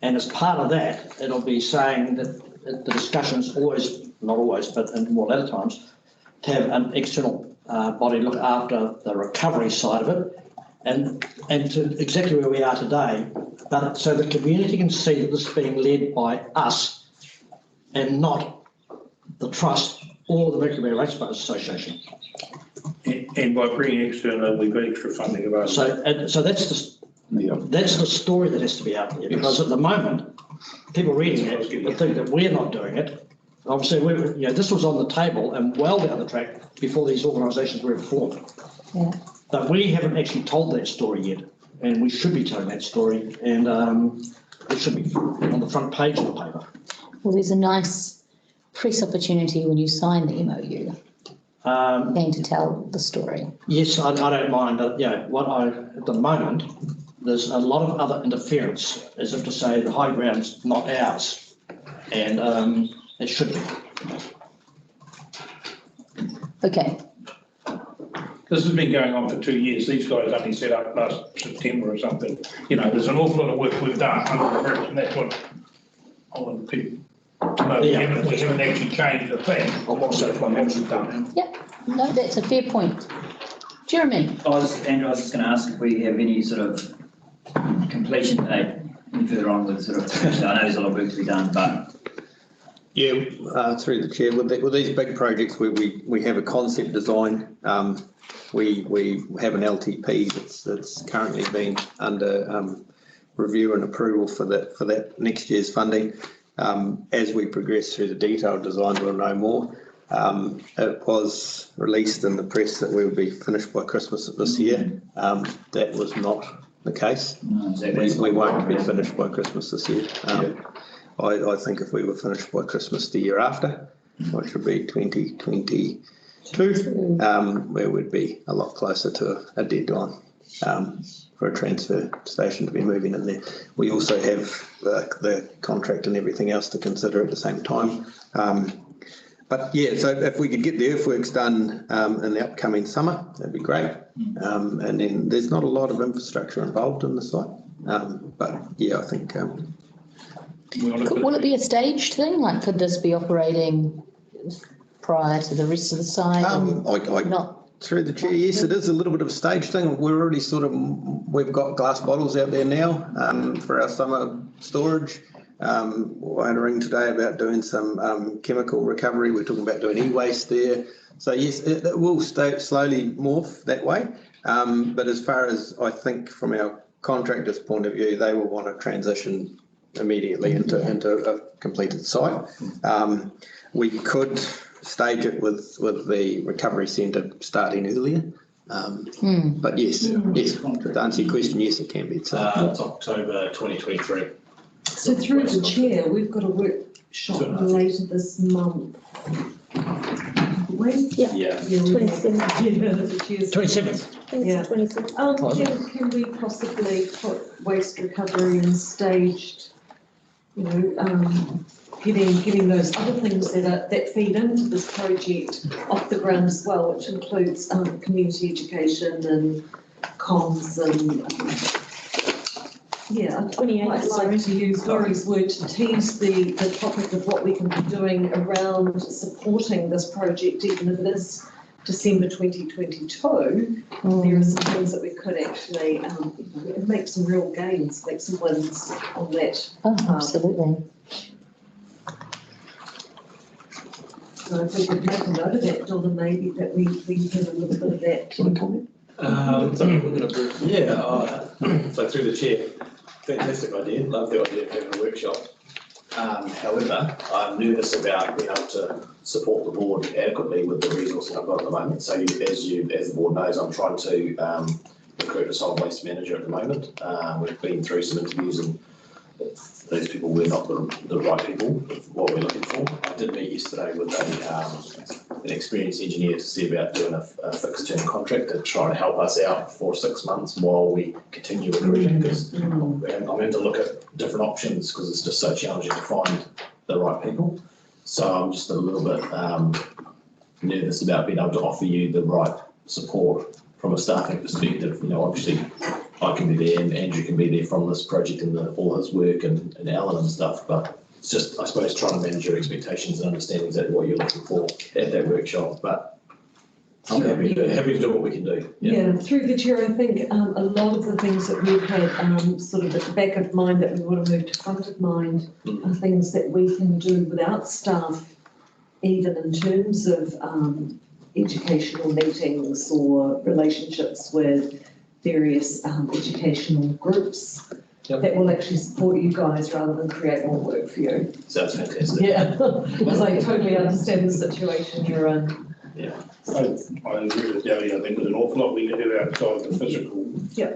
And as part of that, it'll be saying that the discussions always, not always, but in more later times, to have an external body look after the recovery side of it and to exactly where we are today, but so the community can see that this is being led by us and not the trust or the Mercury Ratepayers Association. And by bringing external, we've got extra funding available. So that's the story that has to be out there, because at the moment, people reading it will think that we're not doing it. Obviously, this was on the table and well down the track before these organisations were formed. Yeah. But we haven't actually told that story yet, and we should be telling that story, and it should be on the front page of the paper. Well, there's a nice press opportunity when you sign the MOU. And to tell the story. Yes, I don't mind. At the moment, there's a lot of other interference, as if to say the high ground's not ours, and it should be. Okay. This has been going on for 2 years. These guys only set up last September or something. You know, there's an awful lot of work we've done under the bridge, and that's what I want people to know. We haven't actually changed the thing. I'm also what we've done. Yep. No, that's a fair point. Jeremy. Andrew, I was just going to ask if we have any sort of completion date any further on with sort of, I know there's a lot of work to be done, but. Yeah, through the chair, with these big projects where we have a concept design, we have an LTP that's currently been under review and approval for that next year's funding. As we progress through the detailed design, we'll know more. It was released in the press that we would be finished by Christmas of this year. That was not the case. No, exactly. We won't be finished by Christmas this year. I think if we were finished by Christmas the year after, which would be 2022, we would be a lot closer to a deadline for a transfer station to be moving in there. We also have the contract and everything else to consider at the same time. But yeah, so if we could get the earthworks done in the upcoming summer, that'd be great. And then there's not a lot of infrastructure involved in the site. But yeah, I think... Will it be a staged thing? Like, could this be operating prior to the rest of the site? Through the chair, yes, it is a little bit of a stage thing. We're already we've got glass bottles out there now for our summer storage. I had a ring today about doing some chemical recovery. We're talking about doing e-waste there. So yes, it will slowly morph that way. But as far as I think from our contractor's point of view, they will want to transition immediately into a completed site. We could stage it with the recovery centre starting earlier. But yes, to answer your question, yes, it can be. It's October 2023. So through the chair, we've got a workshop later this month. When? Yeah. 27th. 27th. Can we possibly put waste recovery and staged, getting those other things that feed into this project off the ground as well, which includes community education and comms and I'd quite like to use Laurie's word to tease the topic of what we can be doing around supporting this project, even if it is December 2022, there are some things that we could actually make some real gains, make some wins on that. Oh, absolutely. So if we could make a note of that, Donna, maybe that we have a little bit of that comment. So through the chair, fantastic idea, love the idea of having a workshop. However, I'm nervous about being able to support the board adequately with the resources I've got at the moment. So as the board knows, I'm trying to recruit a solid waste manager at the moment. We've been through some interviews and those people were not the right people, what we're looking for. I did meet yesterday with an experienced engineer to see about doing a fixed term contract to try to help us out for 6 months while we continue recruiting, because I'm going to look at different options because it's just so challenging to find the right people. So I'm just a little bit nervous about being able to offer you the right support from a staffing perspective. Obviously I can be there and Andrew can be there from this project and all his work and Alan and stuff, but it's just, I suppose, trying to manage your expectations and understand exactly what you're looking for at that workshop. But I'm happy to do what we can do. Yeah, through the chair, I think a lot of the things that we've had sort of at the back of mind that we want to move to front of mind are things that we can do without staff, even in terms of educational meetings or relationships with various educational groups that will actually support you guys rather than create more work for you. Sounds fantastic. Yeah, because I totally understand the situation you're in. Yeah, I agree with Debbie. I think there's an awful lot we can do outside the physical. Yeah.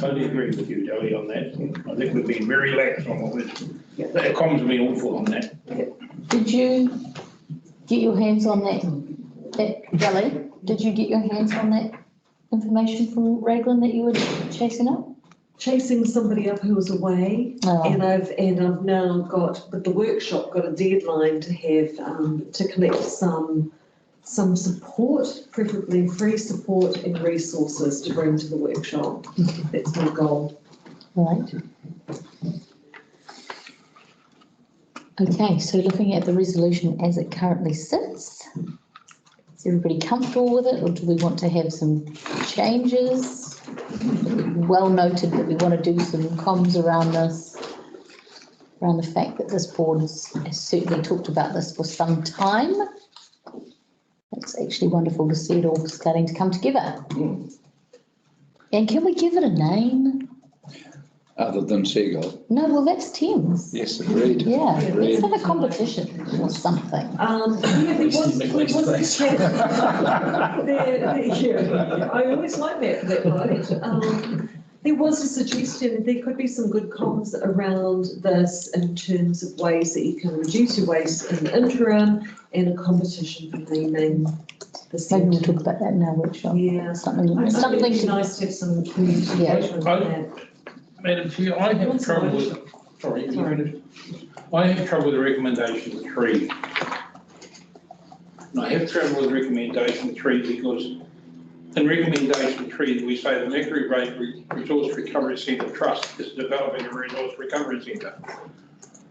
Totally agree with you, Debbie, on that. I think we've been very lax on what we're, the comms have been awful on that. Did you get your hands on that Kelly? Did you get your hands on that information from Raglan that you were chasing up? Chasing somebody up who was away, and I've now got, with the workshop, got a deadline to have to collect some support, preferably free support and resources to bring to the workshop. That's my goal. Right. Okay, so looking at the resolution as it currently sits, is everybody comfortable with it, or do we want to have some changes? Well noted that we want to do some comms around this, around the fact that this board has certainly talked about this for some time. It's actually wonderful to see it all starting to come together. And can we give it a name? Other than Seagull? No, well, that's Thames. Yes, agreed. Yeah, Agreed. let's have a competition or something. There was a chat. I always like that right. There was a suggestion, there could be some good comms around this in terms of ways that you can reduce your waste in the interim and a competition for naming the centre. Maybe we'll talk about that in our workshop. Yeah. Something It'd be to, nice to have some communication on that. Madam Chair, I have trouble with, sorry, I have trouble with the recommendation 3. And I have trouble with recommendation 3 because in recommendation 3, we say the Mercury Resource Recovery Centre Trust is developing a resource recovery centre.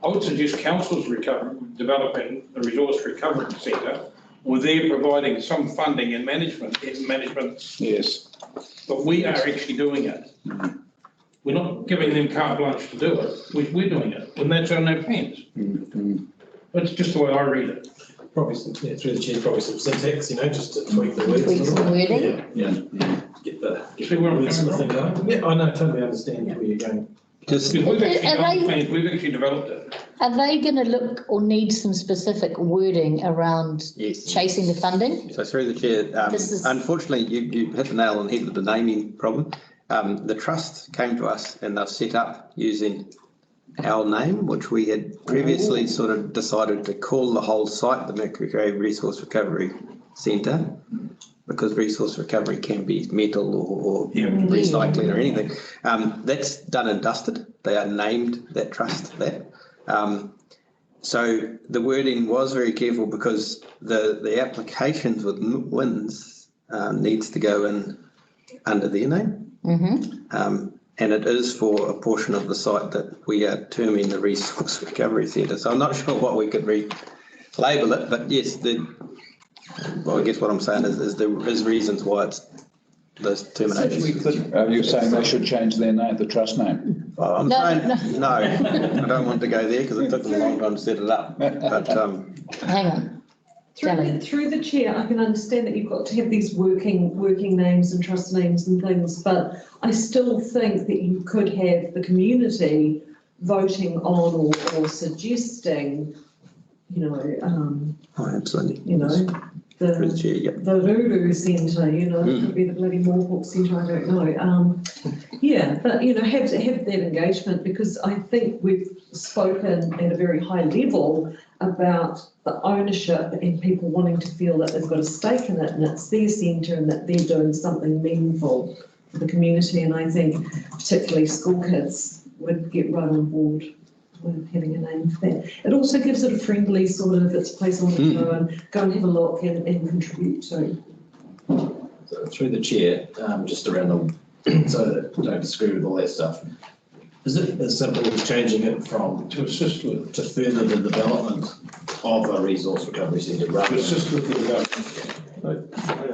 I would suggest council's developing a resource recovery centre, or they're providing some funding and management. Yes. But we are actually doing it. We're not giving them carte blanche to do it. We're doing it, and that's on their plans. That's just the way I read it. Probably some, through the chair, probably some syntax, just to tweak the words. tweak some wording. Yeah. Get the words sort of thing going. Yeah, I know, totally understand where you're going. Because we've actually developed it. Are they going to look or need some specific wording around chasing the funding? So through the chair, unfortunately, you hit the nail on the head with the naming problem. The trust came to us and they've set up using our name, which we had previously sort of decided to call the whole site the Mercury Resource Recovery Centre, because resource recovery can be metal or recycling or anything. That's done and dusted. They are named that trust that. So the wording was very careful because the applications with WINS needs to go in under their name. And it is for a portion of the site that we are terming the Resource Recovery Centre. So I'm not sure what we could label it, but yes, Well, I guess what I'm saying is there is reasons why it's those terminations. Are you saying they should change their name, the trust name? I'm saying, no, I don't want to go there because it took them a long time to set it up, but, Hang on. Through the chair, I can understand that you've got to have these working names and trust names and things, but I still think that you could have the community voting on or suggesting, you know, absolutely. you know, Through the chair, yeah. the Ruru Centre, you know, it could be the bloody Morpeth Centre, I don't know. Yeah, but, you know, have that engagement, because I think we've spoken at a very high level about the ownership and people wanting to feel that they've got a stake in it and it's their centre and that they're doing something meaningful for the community. And I think particularly school kids would get right on board with having a name for that. It also gives it a friendly sort of, it's a place I want to go and have a look and contribute to. So through the chair, just around the, so that I don't disagree with all that stuff. Is it as simple as changing it from To assist with. to further the development of a resource recovery centre rather To than assist with the development. I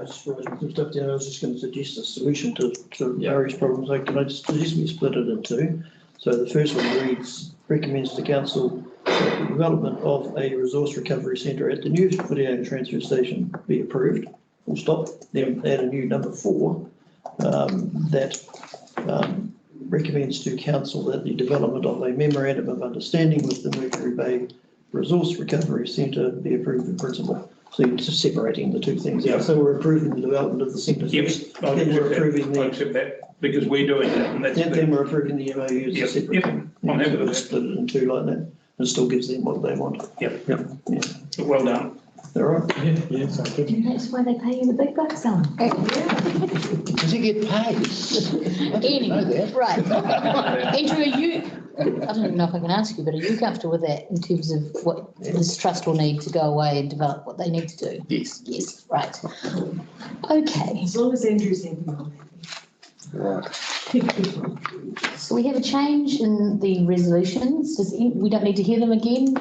just wrote some stuff down. I was just going to suggest a solution to various problems. Like, can I just suggest we split it in two? So the first one reads, recommends to council that the development of a resource recovery centre at the new Whitianga transfer station be approved. Full stop. Then add a new number 4 that recommends to council that the development of a memorandum of understanding with the Mercury Bay Resource Recovery Centre be approved in principle. So you're just separating the two things. Yep. So we're approving the development of the centre first. Then we're approving I accept that, because we're doing that, and that's. Then we're approving the MOU as a separate thing. I'm happy with that. Split it in two like that, and still gives them what they want. Yep. Yeah. But well done. All right. Yeah, sounds good. And that's why they pay you the big bucks, Alan. Does he get paid? Anyway, right. Andrew, are you, I don't even know if I can ask you, but are you comfortable with that in terms of what this trust will need to go away and develop what they need to do? Yes. Yes, right. Okay, As long as Andrew's happy. Right. so we have a change in the resolutions. We don't need to hear them again?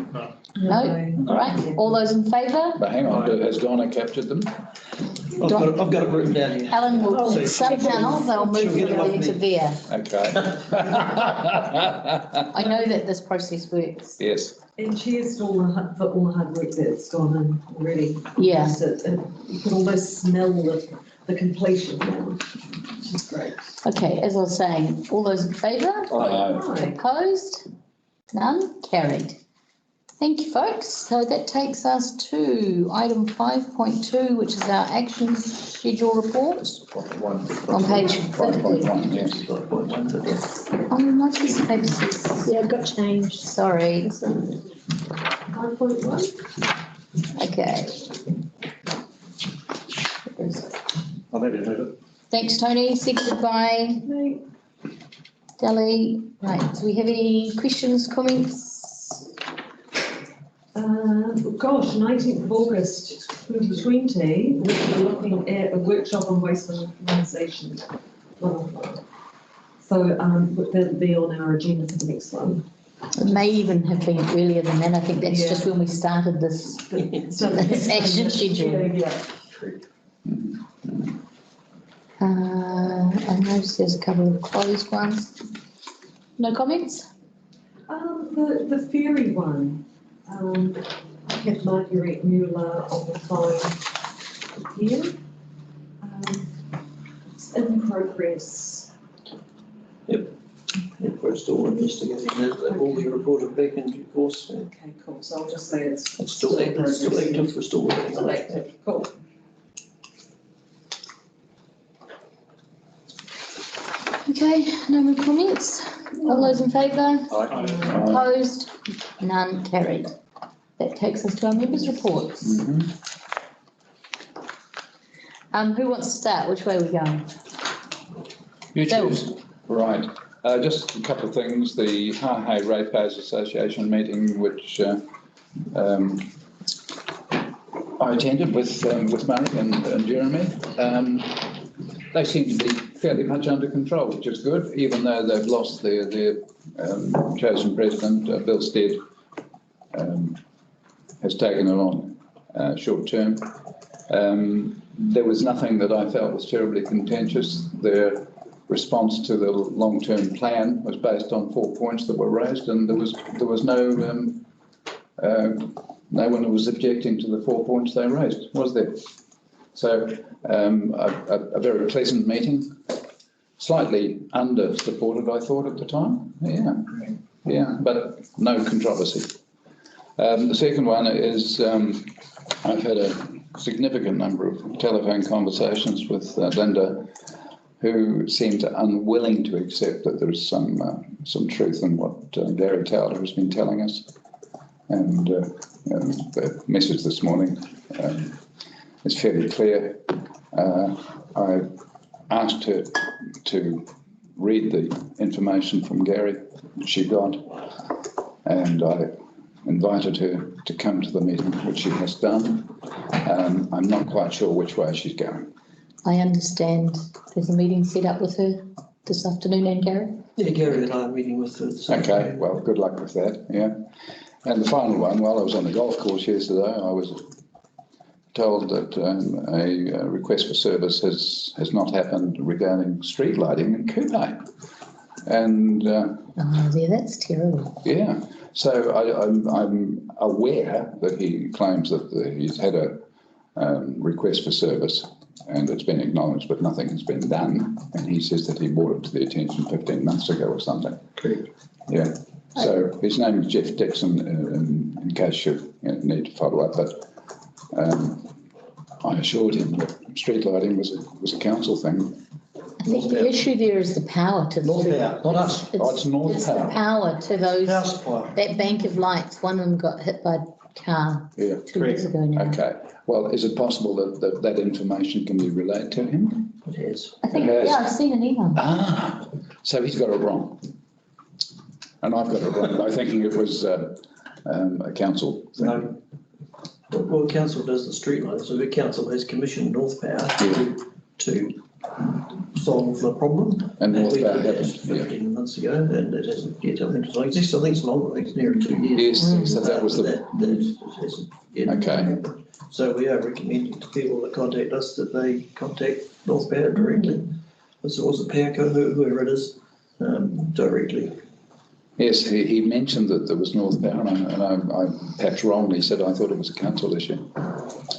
No? All right, all those in favour? But hang on, has Donna captured them? I've got it written down here. Alan will, So somehow they'll move she'll get it off them into me. there. Okay. I know that this process works. Yes. And cheers to all the hard work that's gone in already. Yeah. You can almost smell the completion now, which is great. Okay, as I was saying, all those in favour? Right. Opposed? None? Carried. Thank you, folks. So that takes us to item 5.2, which is our action schedule report on page 50. 5.1, yes. Oh, my piece of paper says, Yeah, it got changed. sorry. 5.1? Okay. I'll maybe move it. Thanks, Tony. Seconded by Deli. Right, do we have any questions, comments? Gosh, 19th of August 2020, we're looking at a workshop on waste minimisation. So that'll be on our agenda for the next one. It may even have been earlier than that. I think that's just when we started this action schedule. Yeah. I noticed there's a couple of closed ones. No comments? The ferry one, I have Marguerite Mueller on the phone here. It's in progress. Yep, we're still investigating that. They've all been reported back in due course. Okay, cool. So I'll just say it's Still active, we're still working on it. active. Cool. Okay, no more comments. All those in favour? Opposed? None carried. That takes us to our members' reports. Who wants to start? Which way are we going? You Bill. choose. Right. Just a couple of things. The Hahei Ratepayers Association meeting, which I attended with Murray and Jeremy. They seem to be fairly much under control, which is good, even though they've lost their chosen president. Bill Stead has taken it on short term. There was nothing that I felt was terribly contentious. Their response to the long-term plan was based on 4 points that were raised, and there was no one who was objecting to the 4 points they raised, was there? So a very pleasant meeting, slightly under-supported, I thought at the time. Yeah, but no controversy. The second one is I've had a significant number of telephone conversations with Linda, who seemed unwilling to accept that there is some truth in what Gary Taylor has been telling us. And the message this morning is fairly clear. I asked her to read the information from Gary she got, and I invited her to come to the meeting, which she has done. I'm not quite sure which way she's going. I understand there's a meeting set up with her this afternoon, and Gary? Yeah, Gary and I are meeting with her this Okay, afternoon. well, good luck with that, yeah. And the final one, while I was on the golf course yesterday, I was told that a request for service has not happened regarding street lighting in Kupe. And yeah, that's terrible. yeah, so I'm aware that he claims that he's had a request for service and it's been acknowledged, but nothing has been done. And he says that he brought it to the attention 15 months ago or something. Correct. Yeah. So his name is Jeff Dixon, in case you need to follow up. But I assured him that street lighting was a council thing. I think the issue there is the power to the North street. Power, not us. It's North It's the Power. power to those, Power supply. that bank of lights. One of them got hit by a car Yeah. 2 years ago now. Okay. Well, is it possible that information can be relayed to him? It is. I think, It has. yeah, I've seen an email. Ah, so he's got it wrong. And I've got it wrong by thinking it was a council thing. No. Well, council does the street lights, so the council has commissioned North Power to solve the problem. And North we Power did that haven't, 15 months ago, and it hasn't yet, I think it's longer, I think it's nearer 2 years. Yes, so that was the. That hasn't yet Okay. happened. So we are recommending to people that contact us that they contact North Power directly. Was it Powerco, whoever it is, directly. Yes, he mentioned that there was North Power, and I perhaps wrongly said I thought it was a council issue.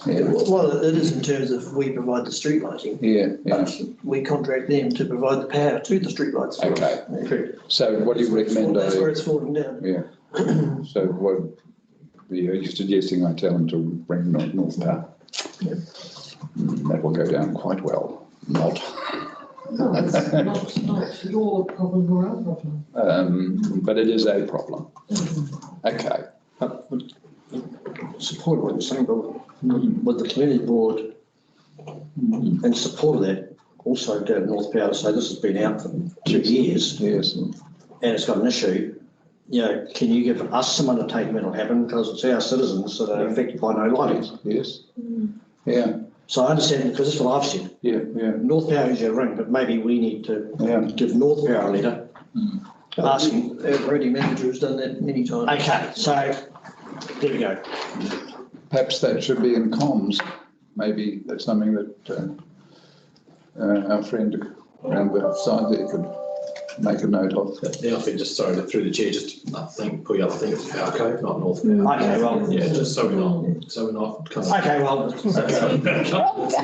Yeah, Well, it is in terms of we provide the street lighting. yeah. But we contract them to provide the power to the streetlights. for us. Okay. Correct. So what do you recommend? That's where it's falling down. Yeah. So what are you suggesting I tell him to bring North Power? Yep. That will go down quite well. Not. No, it's not your problem or our problem. But it is a problem. Okay. Support what you're saying, but with the community board in support of that, also go to North Power to say this has been out for 2 years. Yes. And it's got an issue. You know, can you give us some undertaking that'll happen, because it's our citizens that are affected by no lighting. Yes. Yeah. So I understand, because that's what I've said. Yeah. Yeah. North Power is your ring, but maybe we need to give North Power a letter asking. Our radio manager has done that many times. Okay, so there we go. Perhaps that should be in comms. Maybe that's something that our friend around the side there could make a note of. Yeah, I think just sorry, through the chair, just I think put the other thing, it's Powerco, not North Power. Okay, well. Yeah, just so we're not kind of. Okay, well.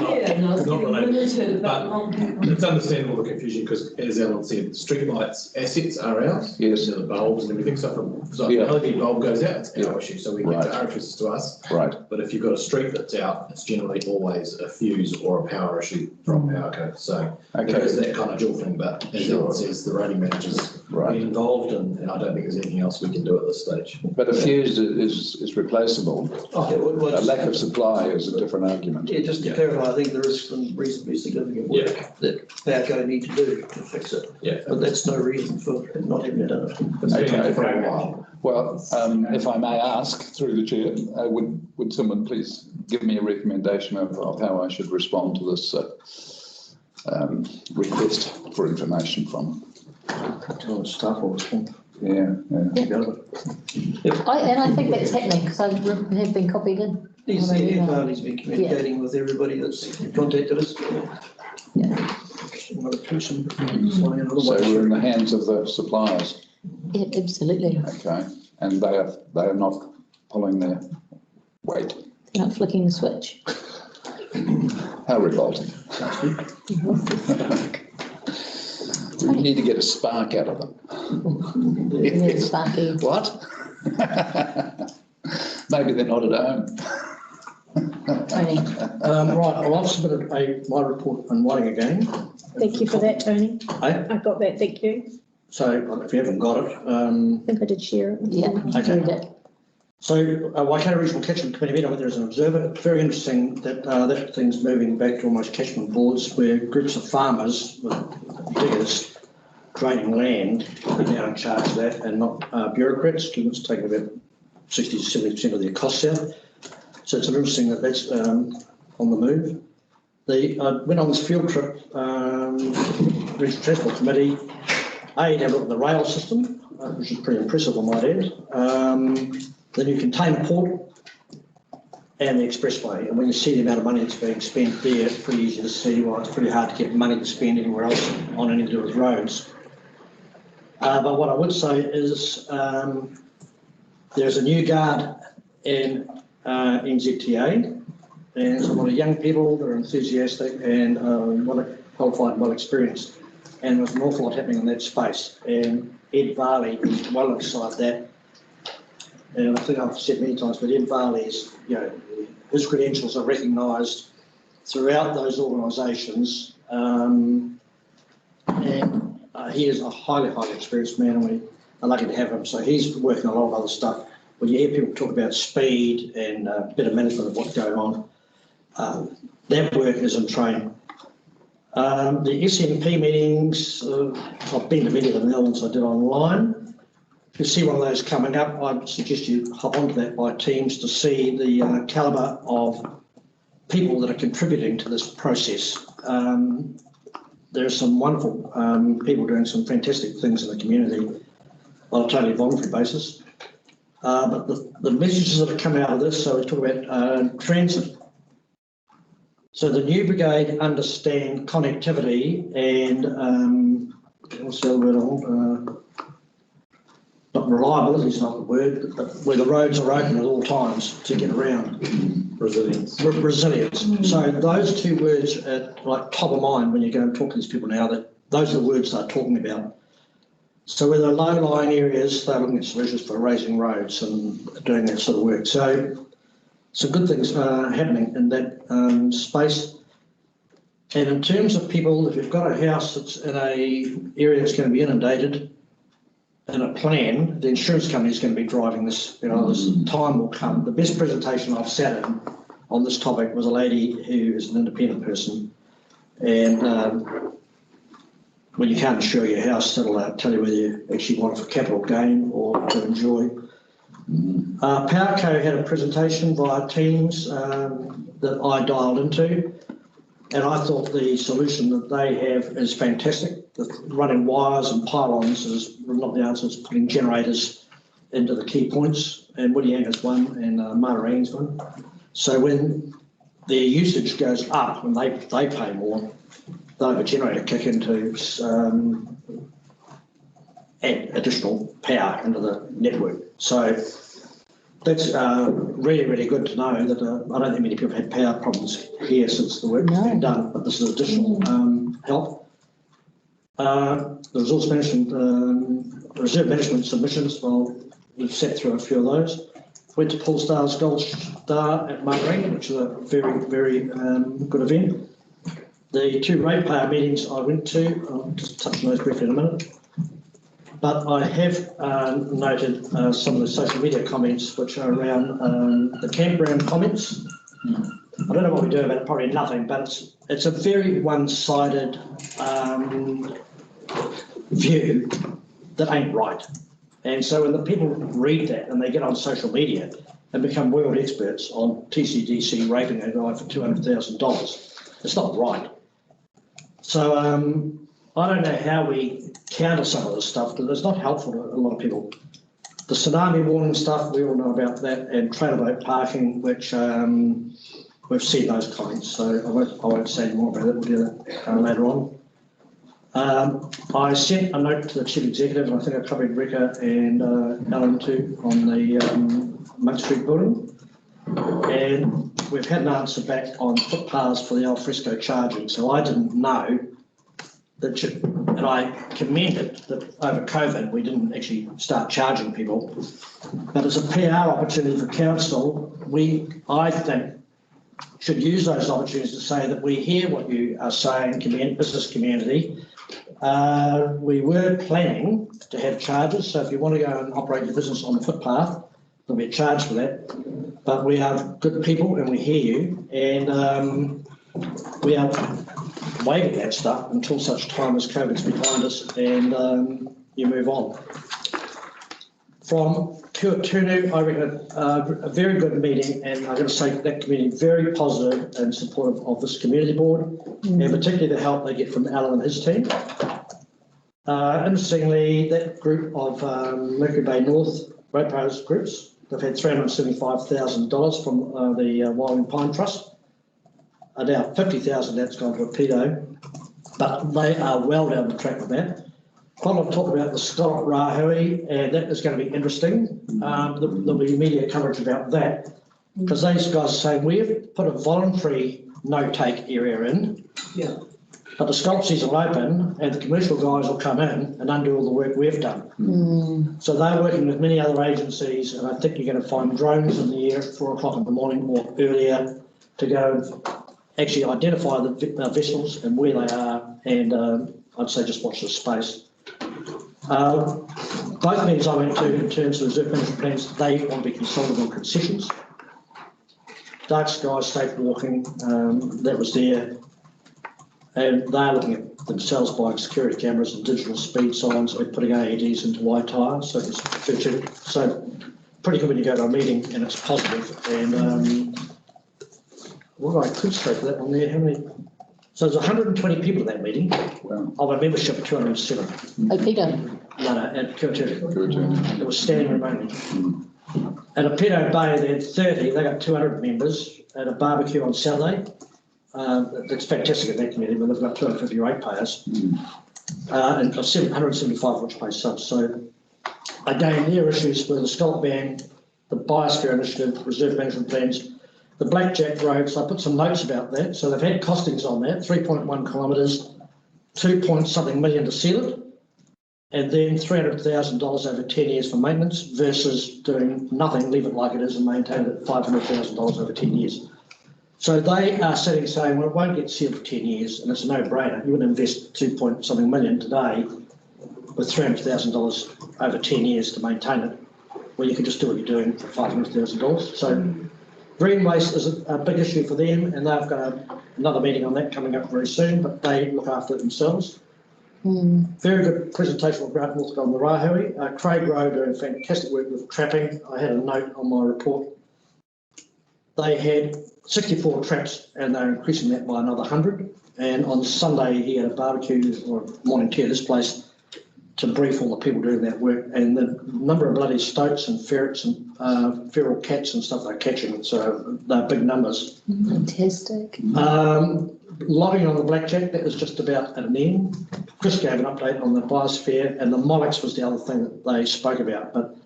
Yeah, no, it's Not getting related, limited about wrong people. It's understandable the confusion, because as Alan said, streetlights assets are ours. Yes. The bulbs and everything, so if Yeah. the LED bulb goes out, it's Yeah. our issue, so we get Right. to RFS to us. Right. But if you've got a street that's out, it's generally always a fuse or a power issue from Powerco, so there is that kind of dual thing, but as Alan says, the rating managers Right. involved, and I don't think there's anything else we can do at this stage. But a fuse is replaceable. A lack of supply is a different argument. Yeah, just to clarify, I think there is some reasonably significant work that Powerco need to do to fix it. Yeah. But that's no reason for not having it done. It's been out for a while. Well, if I may ask through the chair, would someone please give me a recommendation of how I should respond to this request for information from? Staff will respond. Yeah. And I think that's happening, because I have been copied in. Ed Varley's been communicating with everybody that's contacted us. Yeah. Another person. So we're in the hands of the suppliers. Yeah, absolutely. Okay, and they are not pulling their weight. They're not flicking the switch. How revolting. We need to get a spark out of them. Yeah, sparky. What? Maybe they're not at home. Tony. Right, well, I've submitted my report in writing again. Thank you for that, Tony. I got that, thank you. So if you haven't got it, I think I did share it. Yeah. okay. So Waikato Regional Catchment Committee meeting, I went there as an observer. Very interesting that that thing's moving back to almost catchment boards where groups of farmers with diggers draining land are now in charge of that and not bureaucrats, given it's taking about 60 to 70% of their costs out. So it's interesting that that's on the move. I went on this field trip, Regional Transport Committee, had a look at the rail system, which is pretty impressive, I might add. The new container port and the expressway. And when you see the amount of money that's being spent there, it's pretty easy to see why it's pretty hard to get money to spend anywhere else on anything to do with roads. But what I would say is there's a new guard in NZTA, and there's a lot of young people that are enthusiastic and well qualified and well experienced. And there's an awful lot happening in that space. And Ed Varley is well inside that. And I think I've said many times, but Ed Varley is, his credentials are recognised throughout those organisations. And he is a highly, highly experienced man, and we are lucky to have him. So he's working on a lot of other stuff. When you hear people talk about speed and better management of what's going on, that work is in train. The SMP meetings, I've been to many of them, the ones I did online. If you see one of those coming up, I'd suggest you hop onto that by Teams to see the calibre of people that are contributing to this process. There are some wonderful people doing some fantastic things in the community on a totally voluntary basis. But the messages that have come out of this, so we talk about transit. So the new brigade understand connectivity and what's the other word I want? Not reliability is not the word, but where the roads are open at all times to get around. Resilience. Resilience. So those two words are like top of mind when you go and talk to these people now, that those are the words they're talking about. So where there are low-lying areas, they're looking at solutions for raising roads and doing that sort of work. So some good things are happening in that space. And in terms of people, if you've got a house that's in an area that's going to be inundated, in a plan, the insurance company is going to be driving this. This time will come. The best presentation I've sat in on this topic was a lady who is an independent person, and when you can't insure your house, that'll tell you whether you actually want it for capital gain or to enjoy. PowerCo had a presentation via Teams that I dialed into, and I thought the solution that they have is fantastic. Running wires and pylons is not the answer, it's putting generators into the key points, and Whittianga's one and Mararene's one. So when their usage goes up and they pay more, they'll have a generator kick in to add additional power into the network. So that's really, really good to know that I don't think many people have had power problems here since the work has been done, but this is additional help. The resource management, reserve management submissions, well, we've sat through a few of those. Went to Polestar's Gold Star at Marine, which is a very, very good event. The two ratepayer meetings I went to, I'll just touch on those briefly in a minute. But I have noted some of the social media comments which are around the campground comments. I don't know what we do about it, probably nothing, but it's a very one-sided view that ain't right. And so when the people read that and they get on social media and become world experts on TCDC raping a guy for $200,000, it's not right. So I don't know how we counter some of this stuff, because it's not helpful to a lot of people. The tsunami warning stuff, we all know about that, and trailer boat parking, which we've seen those comments, so I won't say more about it, we'll do that later on. I sent a note to the Chief Executive, and I think I copied Rebecca and Alan too, on the Monk Street building. And we've had an answer back on footpaths for the alfresco charging, so I didn't know that, and I commend it that over COVID we didn't actually start charging people. But as a PR opportunity for council, I think, should use those opportunities to say that we hear what you are saying, business community. We were planning to have charges, so if you want to go and operate your business on the footpath, there'll be a charge for that. But we are good people and we hear you, and we are waiving that stuff until such time as COVID's behind us and you move on. From Tunu, I reckon a very good meeting, and I'm going to say that committee very positive and supportive of this community board, and particularly the help they get from Alan and his team. Interestingly, that group of Mercury Bay North ratepayers groups, they've had $375,000 from the Wyoming Pine Trust. Now 50,000 that's gone to a pedo, but they are well down the track with that. Quite a lot of talk about the Scott Rahui, and that is going to be interesting. There'll be media coverage about that, because these guys are saying we've put a voluntary no-take area in, but the sculptures will open and the commercial guys will come in and undo all the work we've done. So they're working with many other agencies, and I think you're going to find drones in the air at 4 o'clock in the morning or earlier to go and actually identify the vessels and where they are, and I'd say just watch the space. Both meetings I went to in terms of reserve management plans, they want to be consulted on concessions. Dark skies, safe walking, that was there. And they're looking at themselves buying security cameras and digital speed signs and putting AEDs into white tyres. So pretty good when you go to a meeting and it's positive. And what I could say for that one there, how many? So there's 120 people at that meeting, of a membership of 207. Oh, Peter. No, at Kuraturi. It was standing room only. At a Pedo Bay, they had 30, they got 200 members at a barbecue on Saturday. It's fantastic at that community, but they've got 250 ratepayers, and 175 which pay subs. So again, their issues were the scallop ban, the biosphere initiative, reserve management plans, the Blackjack Road. So I put some notes about that. So they've had costings on that, 3.1 kilometres, 2-point-something million to seal it, and then $300,000 over 10 years for maintenance versus doing nothing, leave it like it is and maintain it at $500,000 over 10 years. So they are sitting saying, well, it won't get sealed for 10 years, and it's a no-brainer. You wouldn't invest 2-point-something million today with $300,000 over 10 years to maintain it, well, you could just do what you're doing for $500,000. So green waste is a big issue for them, and they've got another meeting on that coming up very soon, but they look after it themselves. Very good presentation of Grant Northcote on the Rahui. Craig Road doing fantastic work with trapping. I had a note on my report. They had 64 traps and they're increasing that by another 100. And on Sunday he had a barbecue or morning tea at this place to brief all the people doing that work, and the number of bloody stoats and ferrets and feral cats and stuff they're catching, so they're big numbers. Fantastic. Logging on the Blackjack, that was just about at an end. Chris gave an update on the biosphere, and the molluscs was the other thing that they spoke about, but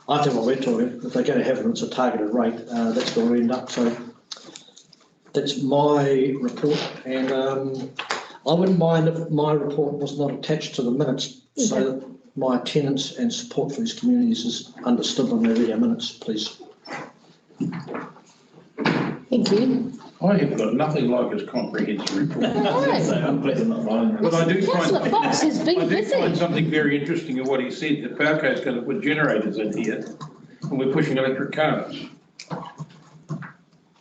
I think what we're talking, if they're going to have them, it's a targeted rate, that's going to end up. So that's my report, and I wouldn't mind if my report was not attached to the minutes, so that my attendance and support for these communities is understood when they read our minutes, please. Thank you. I have got nothing like his comprehensive report. No. But I do Councillor Fox has been busy. find something very interesting in what he said, that Powerco's going to put generators in here and we're pushing electric cars.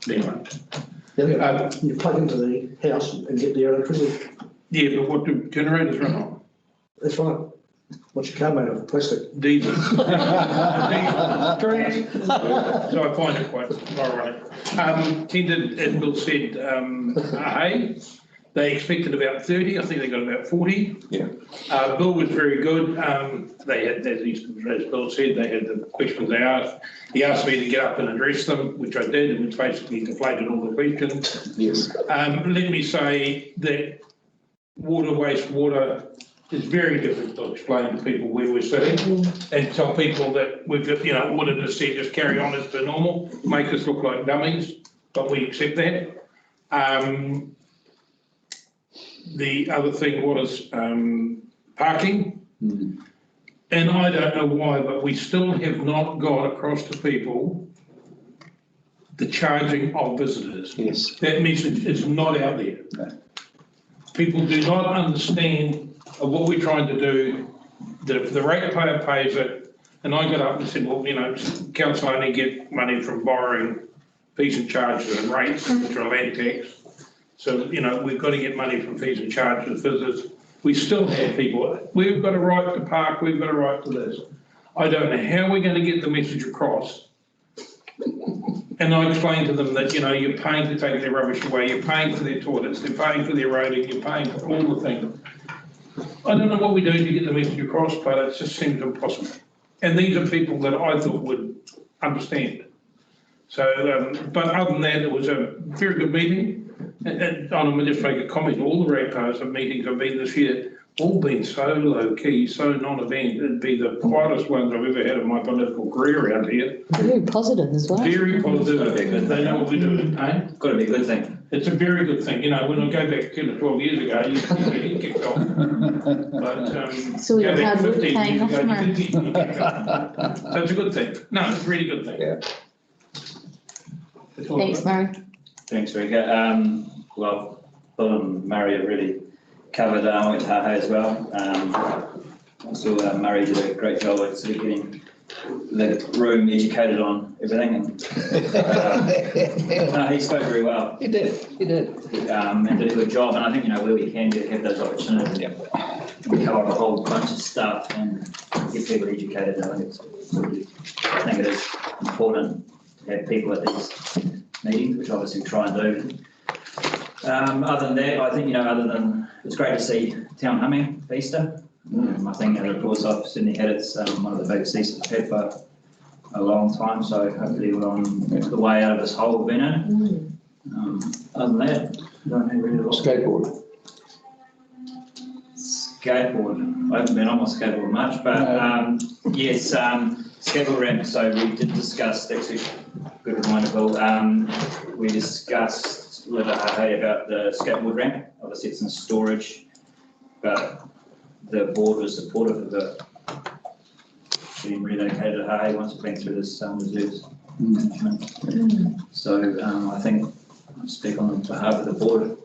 Anyway. You plug into the house and get the electricity. Yeah, but what do generators run on? That's right. What's your car made of? Plastic? Diesel. So I find it quite ironic. Tended, as Bill said, hay. They expected about 30, I think they got about 40. Yeah. Bill was very good. They had, as Bill said, they had the questions they asked. He asked me to get up and address them, which I did, and which basically deflated all the questions. Yes. Let me say that wastewater is very difficult to explain to people where we're sitting and tell people that we've got, water to see, just carry on as per normal, make us look like dummies, but we accept that. The other thing was parking. And I don't know why, but we still have not got across to people the charging of visitors. Yes. That message is not out there. No. People do not understand what we're trying to do, that if the ratepayer pays it, and I got up and said, well, council only get money from borrowing fees and charges and rates, which are land tax. So, we've got to get money from fees and charges, visitors. We still have people, we've got a right to park, we've got a right to this. I don't know how we're going to get the message across. And I explained to them that, you're paying to take their rubbish away, you're paying for their toilets, they're paying for their roading, you're paying for all the things. I don't know what we do to get the message across, but it just seems impossible. And these are people that I thought would understand. So, but other than that, it was a very good meeting. And I'm going to just make a comment, all the ratepayers and meetings I've been this year, all been so low key, so non-event. It'd be the quietest ones I've ever had in my political career around here. Very positive as well. Very positive. They know what we're doing, eh? Got to be a good thing. It's a very good thing. When I go back 10 or 12 years ago, you get kicked off. But, so your hard work paying off, Mark. So it's a good thing. No, it's a really good thing. Yeah. Thanks, Murray. Thanks, Rika. Well, Bill and Murray have really covered Hahe as well. I saw Murray did a great job at sort of getting the room educated on everything. And, no, he spoke very well. He did. And did a good job. And I think, where we can have those opportunities, we cover a whole bunch of stuff and get people educated. I think it is important to have people at these meetings, which obviously we try and do. Other than that, I think, it's great to see town humming for Easter. I think, of course, I've certainly had it's one of the biggest Easters I've had for a long time, so hopefully we're on the way out of this hole we've been in. Other than that, I don't have really a lot. Skateboard. Skateboard. I haven't been on my skateboard much, but yes, skateboard ramp. So we did discuss, that's a good reminder, Bill. We discussed with Hahe about the skateboard ramp. Obviously, it's in storage, but the board was supportive of it being relocated to Hahe once it's been through this reserves management. So I think I'll speak on behalf of the board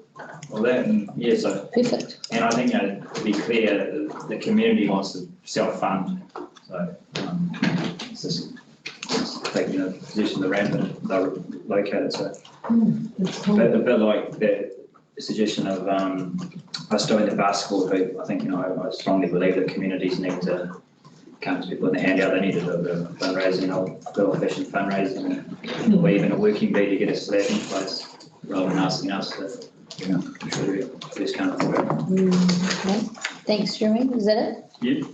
of that, and yeah, so. Perfect. And I think, to be clear, the community wants to self-fund, so it's just taking possession of the ramp and they're located, so. But a bit like the suggestion of us doing the basketball hoop, I think, I strongly believe that communities need to come to people in the handout. They need to do the fundraising, good old-fashioned fundraising, or even a working bee to get us to that in place, rather than asking us to, this kind of thing. Okay. Thanks, Jeremy. Is that it? Yeah.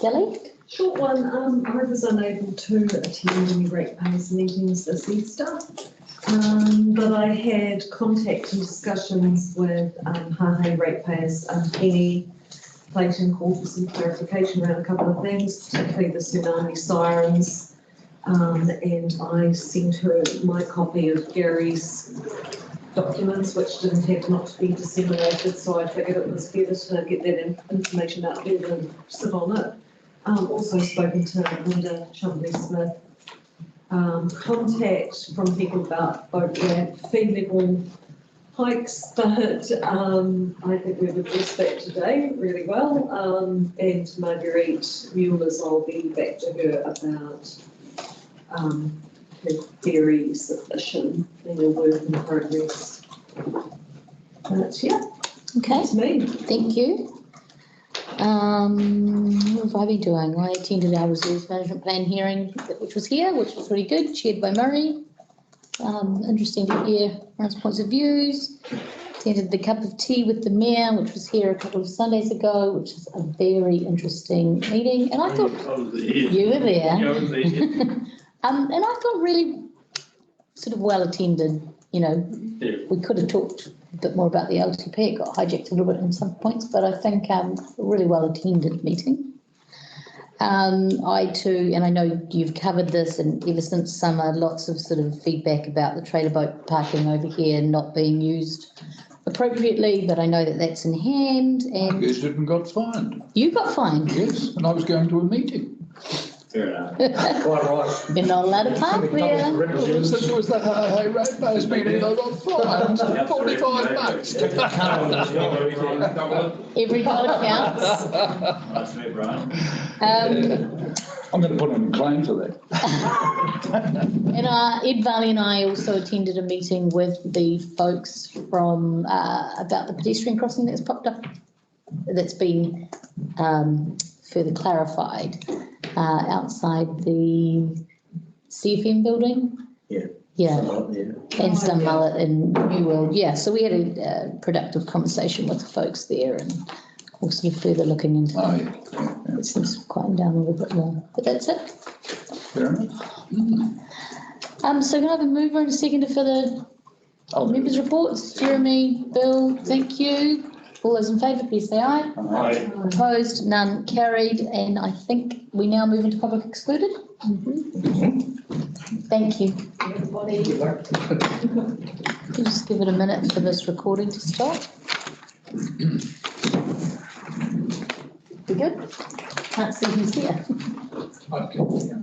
Kelly? Short one. I was unable to attend any ratepayers meetings this Easter. But I had contact and discussions with Hahe ratepayers, Penny Clayton called for some clarification around a couple of things, particularly the tsunami sirens. And I sent her my copy of Gary's documents, which didn't have not to be disseminated, so I figured it was better to get that information out there than sit on it. Also spoken to Linda Chumley-Smith. Contact from people about boat ramp, fee level hikes, but I think we've addressed that today really well. And Marguerite Mueller's, I'll be back to her about her ferry submission and her work in progress. But yeah, Okay. that's me. Thank you. What have I been doing? I attended our reserves management plan hearing, which was really good, chaired by Murray. Interesting to hear everyone's points of views. attended the cup of tea with the mayor, which was here a couple of Sundays ago, which is a very interesting meeting. And I thought you were there. And I thought really sort of well attended. You know, we could have talked a bit more about the LTP. It got hijacked a little bit in some points, but I think a really well attended meeting. I too, and I know you've covered this, and ever since summer, lots of sort of feedback about the trailer boat parking over here not being used appropriately, but I know that that's in hand. And I used it and got fined. You got fined? Yes, and I was going to a meeting. Fair enough. Quite right. You're not allowed to park there. It was the Hey Road meeting, I got fined $45. Every dollar counts. That's fair, Brian. I'm going to put in a claim for that. And Ed Varley and I also attended a meeting with the folks from about the pedestrian crossing that's popped up, that's been further clarified outside the CFM building. Yeah. Yeah, Yeah. and some mullet in New World. Yeah, so we had a productive conversation with the folks there, and we're sort of further looking into that. It seems to quieten down a little bit more, but that's it. Fair enough. So can I have a mover and a seconder for the members' reports? Jeremy, Bill, thank you. All those in favour, please say aye. Aye. Opposed, none, carried, and I think we now move into public excluded. Thank you, everybody. Just give it a minute for this recording to stop. We good? Can't see who's here.